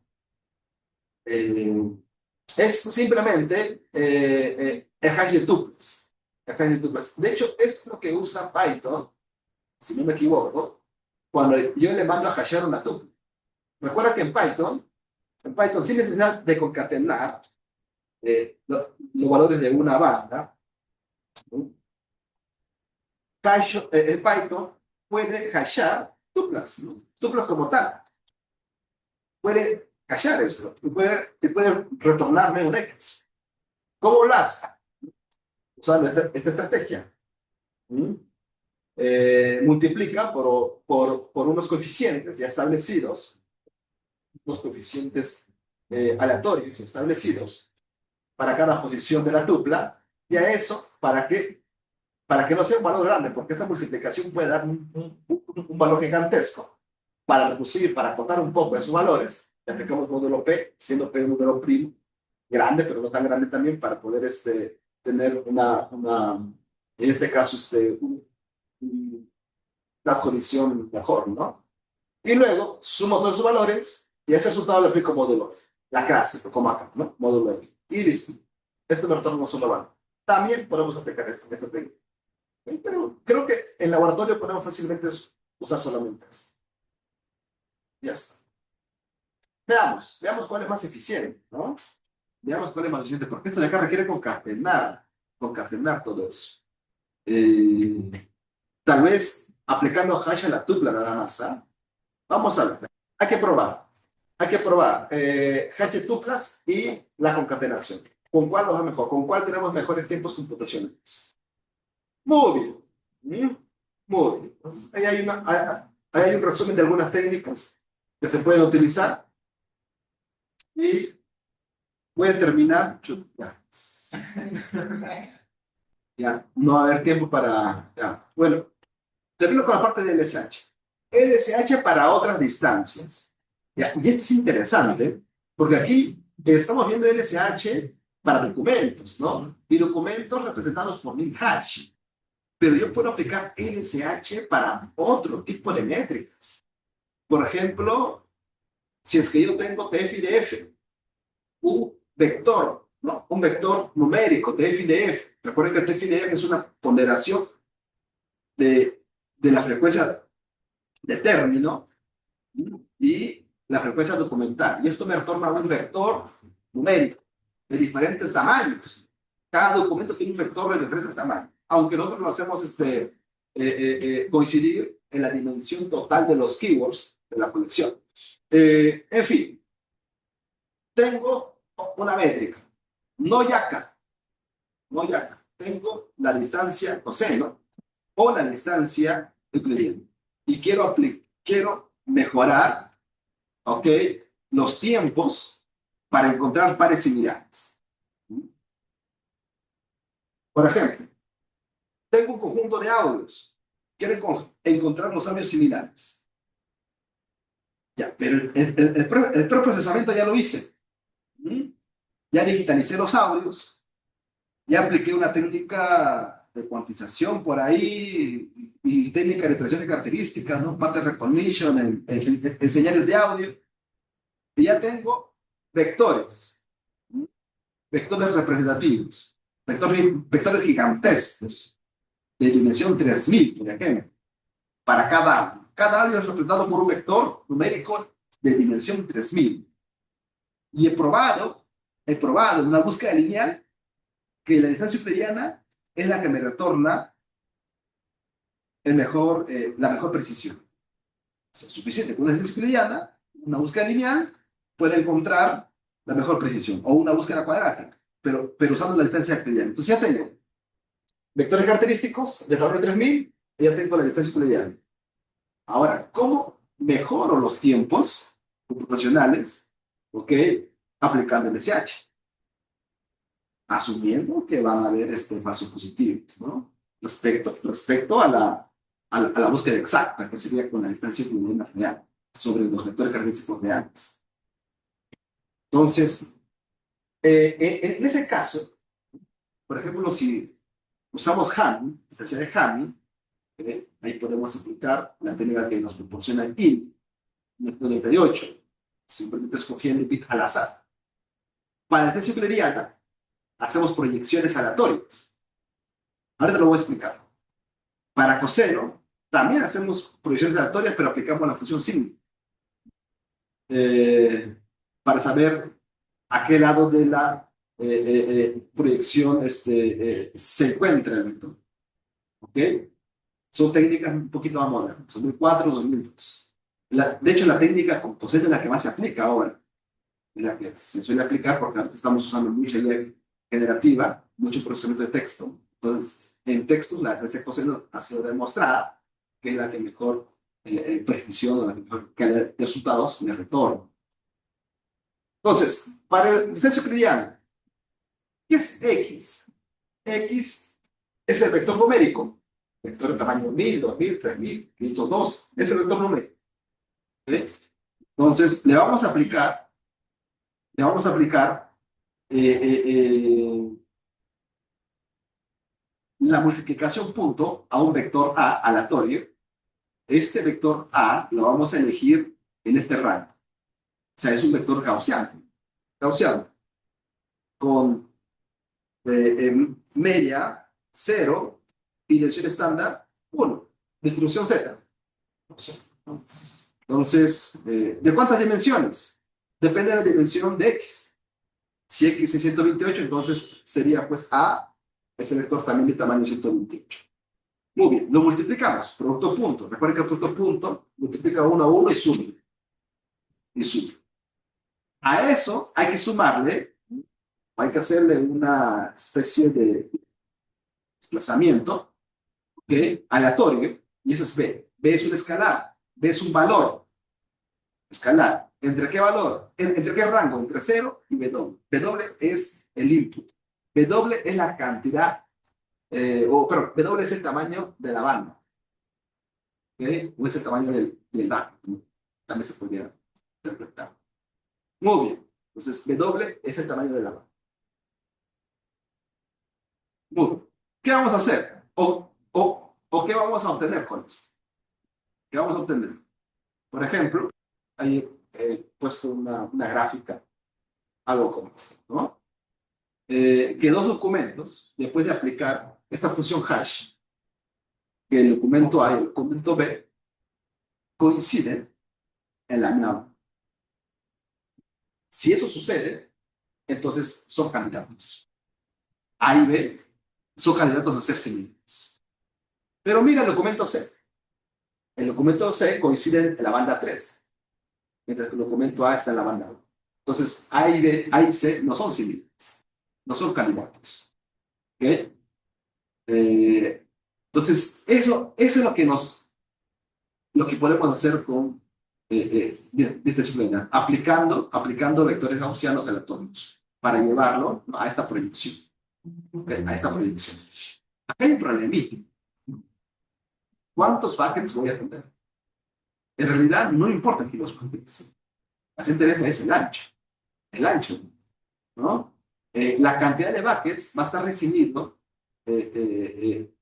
es simplemente el hash de tuplas. El hash de tuplas. De hecho, esto es lo que usa Python, si no me equivoco, cuando yo le mando a hashear una tupla. Recuerda que en Python sin necesidad de concatenar los valores de una banda, ¿no? Python puede hashear tuplas, ¿no? Tuplas como tal. Puede hashear esto y puede retornarme un X. ¿Cómo lo hace? Usando esta estrategia. ¿Mm? Multiplica por unos coeficientes ya establecidos, unos coeficientes aleatorios establecidos para cada posición de la tupla, y a eso para que no sea un valor grande, porque esta multiplicación puede dar un valor gigantesco. Para reducir, para acotar un poco esos valores, le aplicamos módulo P, siendo P un número primo, grande, pero no tan grande también, para poder tener en este caso, una condición mejor, ¿no? Y luego sumo todos esos valores y a ese resultado le aplico módulo, la clase, como acá, ¿no? Módulo F. Y listo. Esto me retorna un solo valor. También podemos aplicar esta técnica. Pero creo que en laboratorio podemos fácilmente usar solamente esto. Ya está. Veamos cuál es más eficiente, ¿no? Veamos cuál es más eficiente, porque esto de acá requiere concatenar todo eso. Tal vez aplicando hash a la tupla nada más, ¿ah? Vamos a ver. Hay que probar. Hash de tuplas y la concatenación. ¿Con cuál nos va mejor? ¿Con cuál tenemos mejores tiempos computacionales? Muy bien. Muy bien. Entonces, ahí hay un resumen de algunas técnicas que se pueden utilizar. Y voy a terminar. Ya, ya no va a haber tiempo para. Ya. Bueno, termino con la parte del LSH. LSH para otras distancias. Ya, y esto es interesante, porque aquí estamos viendo LSH para documentos, ¿no? Y documentos representados por link hash. Pero yo puedo aplicar LSH para otro tipo de métricas. Por ejemplo, si es que yo tengo TF y DF, un vector, ¿no? Un vector numérico, TF y DF. Recuerden que el TF y DF es una ponderación de la frecuencia de término, ¿no? Y la frecuencia documental. Y esto me retorna un vector numérico de diferentes tamaños. Cada documento tiene un vector de diferentes tamaños. Aunque nosotros lo hacemos coincidir en la dimensión total de los keywords de la colección. En fin, tengo una métrica, no yaca, tengo la distancia coseno o la distancia euclidiana y quiero mejorar, ¿ok?, los tiempos para encontrar pares similares. Por ejemplo, tengo un conjunto de audios, quiero encontrar los audios similares. Ya, pero el preprocesamiento ya lo hice. Ya digitalicé los audios, ya apliqué una técnica de cuantización por ahí y técnica de extracción de características, ¿no? Pattern recognition en señales de audio. Y ya tengo vectores, vectores representativos, vectores gigantescos de dimensión 3000, por ejemplo, para cada audio. Cada audio es representado por un vector numérico de dimensión 3000. Y he probado en una búsqueda lineal que la distancia euclidiana es la que me retorna la mejor precisión. O sea, es suficiente con una distancia euclidiana, una búsqueda lineal puede encontrar la mejor precisión, o una búsqueda cuadrática, pero usando la distancia euclidiana. Entonces ya tengo vectores característicos de tamaño 3000 y ya tengo la distancia euclidiana. Ahora, ¿cómo mejoro los tiempos computacionales, ¿ok? Aplicando el SH, asumiendo que van a haber falsos positivos, ¿no? Respecto a la búsqueda exacta, que sería con la distancia euclidiana real, sobre los vectores característicos reales. Entonces, en ese caso, por ejemplo, si usamos Hamming, distancia de Hamming, ahí podemos aplicar la técnica que nos proporciona IL, 98, simplemente escogiendo el bit al azar. Para la distancia euclidiana, hacemos proyecciones aleatorias. Ahora te lo voy a explicar. Para coseno, también hacemos proyecciones aleatorias, pero aplicamos la función sin. Para saber a qué lado de la proyección se encuentra el vector. ¿Ok? Son técnicas un poquito más modernas, 2004, 2002. De hecho, la técnica con coseno es la que más se aplica ahora. Es la que se suele aplicar porque antes estamos usando mucha idea generativa, mucho procesamiento de texto. Entonces, en textos, la distancia coseno ha sido demostrada que es la que mejor precisión o la que mejor calidad de resultados de retorno. Entonces, para el distancia euclidiana, ¿qué es X? X es el vector numérico. Vector de tamaño 1000, 2000, 3000, 502. Es el vector numérico. ¿Sí? Entonces, le vamos a aplicar la multiplicación punto a un vector A aleatorio. Este vector A lo vamos a elegir en este rango. O sea, es un vector gaussiano. Con media 0 y dirección estándar 1. Distribución Z. Entonces, ¿de cuántas dimensiones? Depende de la dimensión de X. Si X es 128, entonces sería pues A, ese vector también de tamaño 128. Muy bien, lo multiplicamos, producto punto. Recuerden que el producto punto multiplica 1 a 1 y sube. A eso hay que sumarle, hay que hacerle una especie de desplazamiento, ¿okay? Aleatorio, y eso es B. B es un escalar, B es un valor escalar. ¿Entre qué valor? ¿Entre qué rango? Entre 0 y W. W es el input. W es la cantidad, perdón, W es el tamaño de la banda. ¿Okay? O es el tamaño del banco. También se podría interpretar. Muy bien. Entonces, W es el tamaño de la banda. Muy bien. ¿Qué vamos a hacer? ¿O qué vamos a obtener con esto? ¿Qué vamos a obtener? Por ejemplo, ahí he puesto una gráfica, algo como esto, ¿no? Que dos documentos, después de aplicar esta función hash, que el documento A y el documento B coinciden en la misma. Si eso sucede, entonces son candidatos. A y B son candidatos a ser similares. Pero mira el documento C. El documento C coincide en la banda 3, mientras que el documento A está en la banda 1. Entonces, A y B, A y C no son similares, no son candidatos. ¿Ok? Entonces, eso es lo que podemos hacer con esta disciplina, aplicando vectores gaussianos aleatorios para llevarlo, ¿no?, a esta proyección. ¿Okay? A esta proyección. Acá hay un problemita. ¿Cuántos buckets voy a tener? En realidad, no importa aquí los buckets. Lo que interesa es el ancho. El ancho, ¿no? La cantidad de buckets va a estar definido en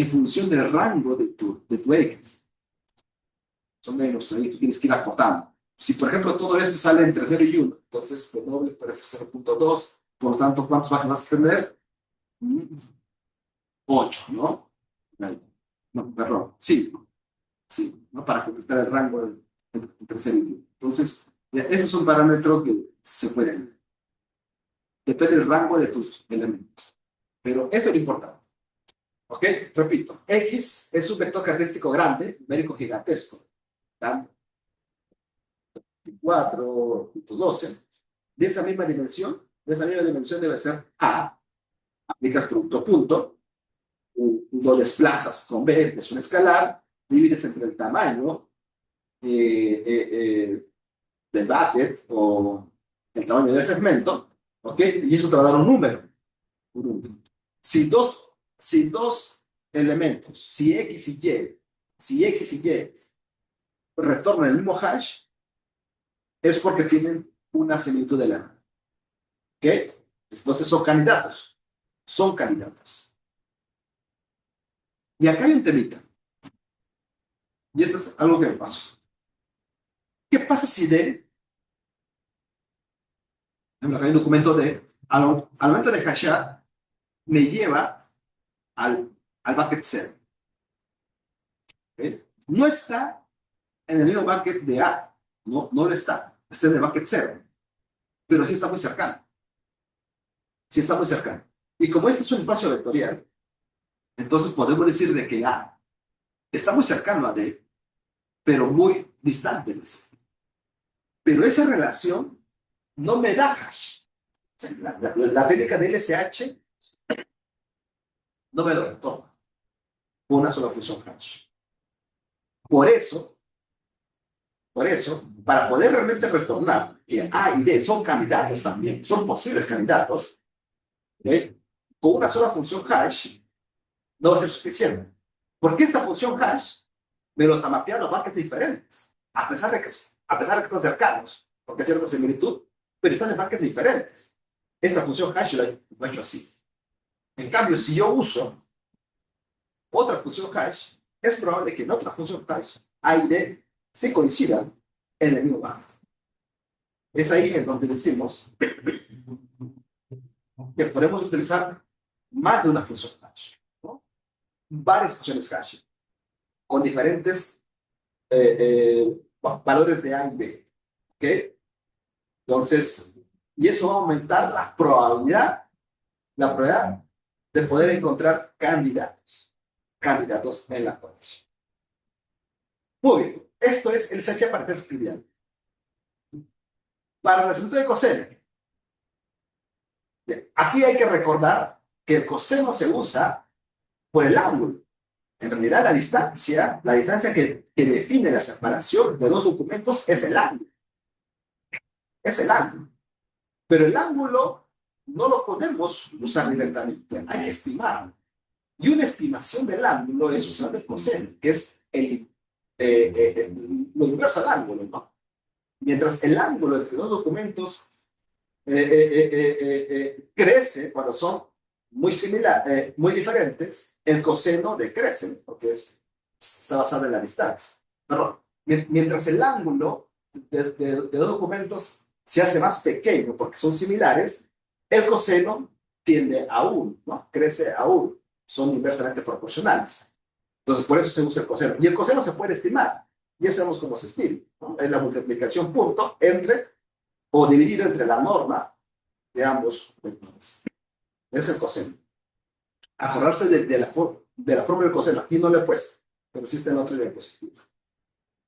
función del rango de tu X. Más o menos, ahí tú tienes que ir acotando. Si, por ejemplo, todo esto sale entre 0 y 1, entonces W puede ser 0.2, por lo tanto, ¿cuántos buckets vas a tener? 8, ¿no? No, perdón, 5. Sí, ¿no? Para completar el rango entre 0 y 1. Entonces, ese es un parámetro que se puede ir. Depende del rango de tus elementos. Pero esto es lo importante. ¿Ok? Repito, X es un vector característico grande, numérico gigantesco. 24.12. De esa misma dimensión debe ser A. Aplicas producto punto. Lo desplazas con B, que es un escalar. Divides entre el tamaño del bucket o el tamaño del segmento, ¿ok? Y eso te va a dar un número. Un número. Si dos elementos, si X y Y retornan el mismo hash, es porque tienen una similitud de lengua. ¿Ok? Entonces son candidatos. Son candidatos. Y acá hay un temita. Y esto es algo que me pasó. ¿Qué pasa si acá hay un documento al momento de hashear, me lleva al bucket 0? ¿Ok? No está en el mismo bucket de A. No lo está. Está en el bucket 0. Pero sí está muy cercano. Sí está muy cercano. Y como este es un espacio vectorial, entonces podemos decir de que A está muy cercano a D, pero muy distante de C. Pero esa relación no me da hash. O sea, la técnica de LSH no me lo retorna con una sola función hash. Por eso, para poder realmente retornar que A y D son candidatos también, son posibles candidatos, ¿okay? Con una sola función hash no va a ser suficiente. Porque esta función hash me los ha mapeado a buckets diferentes, a pesar de que están cercanos, porque hay cierta similitud, pero están en buckets diferentes. Esta función hash lo he hecho así. En cambio, si yo uso otra función hash, es probable que en otra función hash A y D se coincidan en el mismo bucket. Es ahí en donde decimos que podemos utilizar más de una función hash, ¿no? Varias funciones hash, con diferentes valores de A y B. ¿Ok? Entonces, y eso va a aumentar la probabilidad de poder encontrar candidatos en la conexión. Muy bien, esto es el SH para test trivial. Para el asunto de coseno, aquí hay que recordar que el coseno se usa por el ángulo. En realidad, la distancia que define la separación de dos documentos es el ángulo. Es el ángulo. Pero el ángulo no lo podemos usar directamente, hay que estimarlo. Y una estimación del ángulo es usar el coseno, que es lo inverso al ángulo, ¿no? Mientras el ángulo entre dos documentos crece cuando son muy diferentes, el coseno decrece, porque está basado en la distancia. Pero mientras el ángulo de dos documentos se hace más pequeño porque son similares, el coseno tiende a 1, ¿no? Crece a 1. Son inversamente proporcionales. Entonces, por eso se usa el coseno. Y el coseno se puede estimar. Ya sabemos cómo se estima, ¿no? Es la multiplicación punto o dividido entre la norma de ambos vectores. Es el coseno. Acordarse de la fórmula del coseno. Aquí no lo he puesto, pero sí está en la otra diapositiva.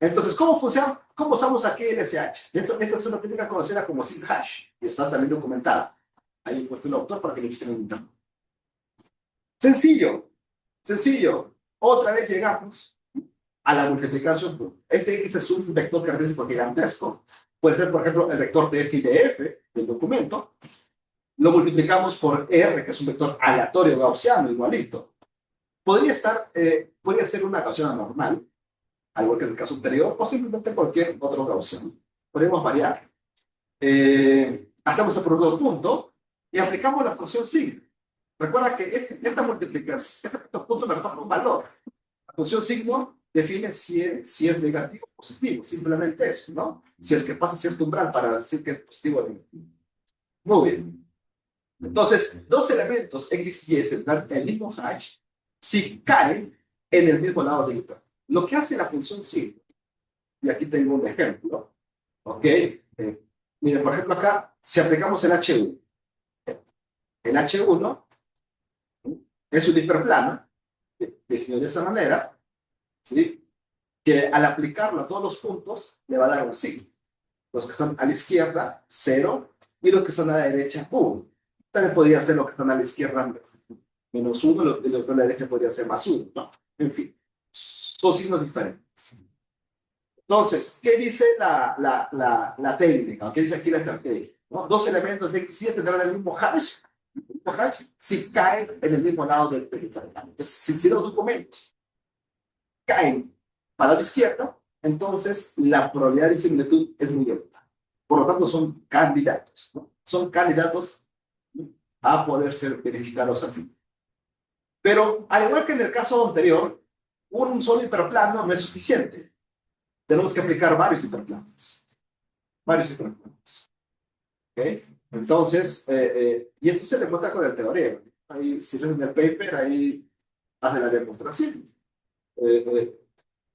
Entonces, ¿cómo funciona? ¿Cómo usamos aquí el SH? Esta es una técnica conocida como SIG hash y está también documentada. Ahí he puesto el autor para que lo visiten. Sencillo, sencillo. Otra vez llegamos a la multiplicación. Este X es un vector característico gigantesco. Puede ser, por ejemplo, el vector de F y de F del documento. Lo multiplicamos por R, que es un vector aleatorio gaussiano, igualito. Podría ser una gaussiana normal, al igual que en el caso anterior, o simplemente cualquier otro gaussiano. Podemos variar. Hacemos este producto punto y aplicamos la función sigma. Recuerda que esta multiplicación, este punto me retorna un valor. La función sigma define si es negativo o positivo, simplemente eso, ¿no? Si es que pasa cierto umbral para decir que es positivo o negativo. Muy bien. Entonces, dos elementos X y Y tendrán el mismo hash si caen en el mismo lado del hiper. Lo que hace la función sigma, y aquí tengo un ejemplo, ¿ok? Miren, por ejemplo, acá, si aplicamos el H1, el H1 es un hiperplano, definido de esa manera, ¿sí? Que al aplicarlo a todos los puntos, le va a dar un signo. Los que están a la izquierda, 0, y los que están a la derecha, 1. También podría ser los que están a la izquierda, menos 1, y los que están a la derecha podría ser más 1, ¿no? En fin, son signos diferentes. Entonces, ¿qué dice la técnica? ¿Qué dice aquí la estrategia? ¿No? Dos elementos de X y Y tendrán el mismo hash si caen en el mismo lado del periférico. Entonces, si los documentos caen para el lado izquierdo, entonces la probabilidad de similitud es muy elevada. Por lo tanto, son candidatos, ¿no? Son candidatos a poder ser verificados al fin. Pero, al igual que en el caso anterior, un solo hiperplano no es suficiente. Tenemos que aplicar varios hiperplanos. Varios hiperplanos. ¿Okay? Entonces, y esto se demuestra con el teorema. Ahí, si lees en el paper, ahí hace la demostración.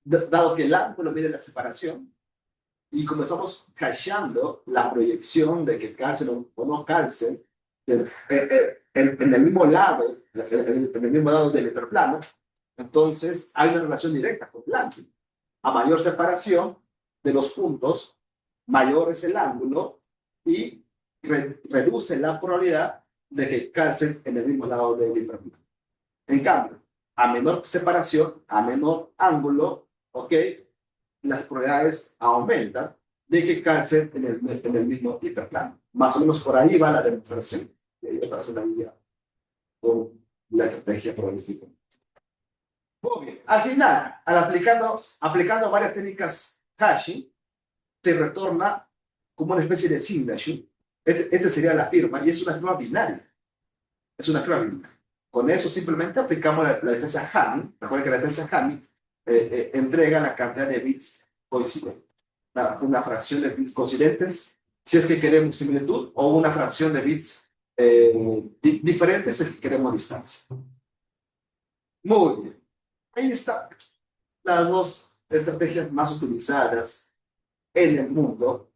Dado que el ángulo mide la separación, y como estamos hasheando la proyección de que calcen o no calcen en el mismo lado, en el mismo lado del hiperplano, entonces hay una relación directa con el ángulo. A mayor separación de los puntos, mayor es el ángulo y reduce la probabilidad de que calcen en el mismo lado del hiperplano. En cambio, a menor separación, a menor ángulo, ¿ok? Las probabilidades aumentan de que calcen en el mismo hiperplano. Más o menos por ahí va la demostración. Y ahí va a hacer una guía con la estrategia probabilística. Muy bien. Al final, aplicando varias técnicas hashing, te retorna como una especie de signature. Este sería la firma y es una firma binaria. Es una firma binaria. Con eso simplemente aplicamos la distancia Hamming. Recuerden que la distancia Hamming entrega la cantidad de bits coincidentes. Una fracción de bits coincidentes si es que queremos similitud o una fracción de bits diferentes si es que queremos distancia. Muy bien. Ahí están las dos estrategias más utilizadas en el mundo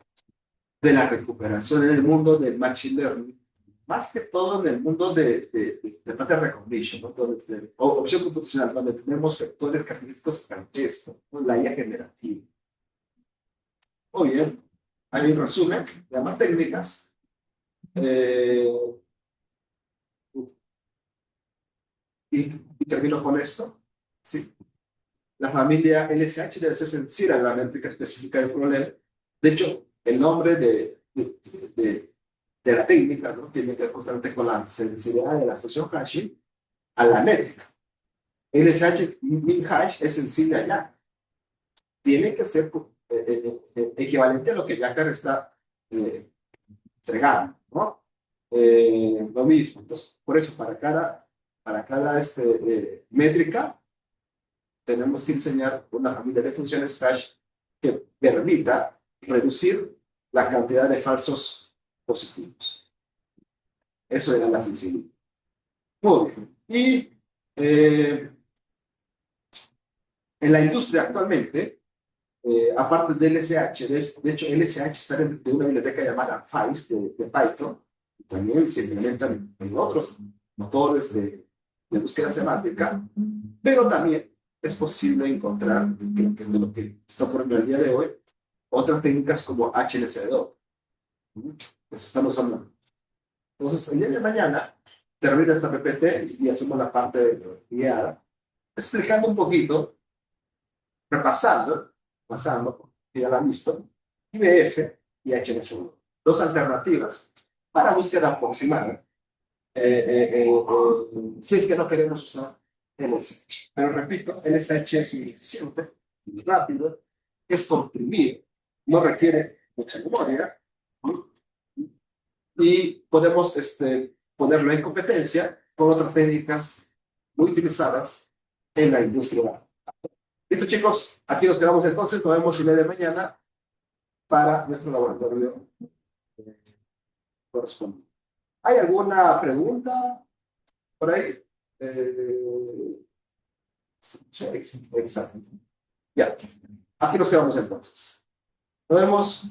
de la recuperación, en el mundo del machine learning, más que todo en el mundo de pattern recognition, ¿no? O opción computacional, donde tenemos vectores característicos gigantescos, ¿no? La IA generativa. Muy bien, hay un resumen de ambas técnicas. Y termino con esto. ¿Sí? La familia LSH debe ser sencilla en la métrica específica del problema. De hecho, el nombre de la técnica, ¿no? Tiene que ver justamente con la sensibilidad de la función hashing a la métrica. LSH min hash es sensible allá. Tiene que ser equivalente a lo que Yacar está entregando, ¿no? Lo mismo. Entonces, por eso, para cada métrica, tenemos que diseñar una familia de funciones hash que permita reducir la cantidad de falsos positivos. Eso era la sensibilidad. Muy bien. Y en la industria actualmente, aparte del LSH, de hecho, LSH está dentro de una biblioteca llamada FAIS de Python, y también se implementan en otros motores de búsqueda semántica, pero también es posible encontrar, creo que es de lo que está ocurriendo el día de hoy, otras técnicas como HLCD2, que se están usando. Entonces, el día de mañana termina esta PPT y hacemos la parte guiada, explicando un poquito, repasando, que ya la han visto, IBF y HLCD2. Dos alternativas para búsqueda aproximada, si es que no queremos usar LSH. Pero repito, LSH es muy eficiente, muy rápido, es comprimir, no requiere mucha memoria, ¿no? Y podemos ponerlo en competencia con otras técnicas muy utilizadas en la industria. Listo, chicos, aquí nos quedamos entonces, nos vemos el día de mañana para nuestro laboratorio correspondiente. ¿Hay alguna pregunta por ahí? Exacto. Ya, aquí nos quedamos entonces. Nos vemos.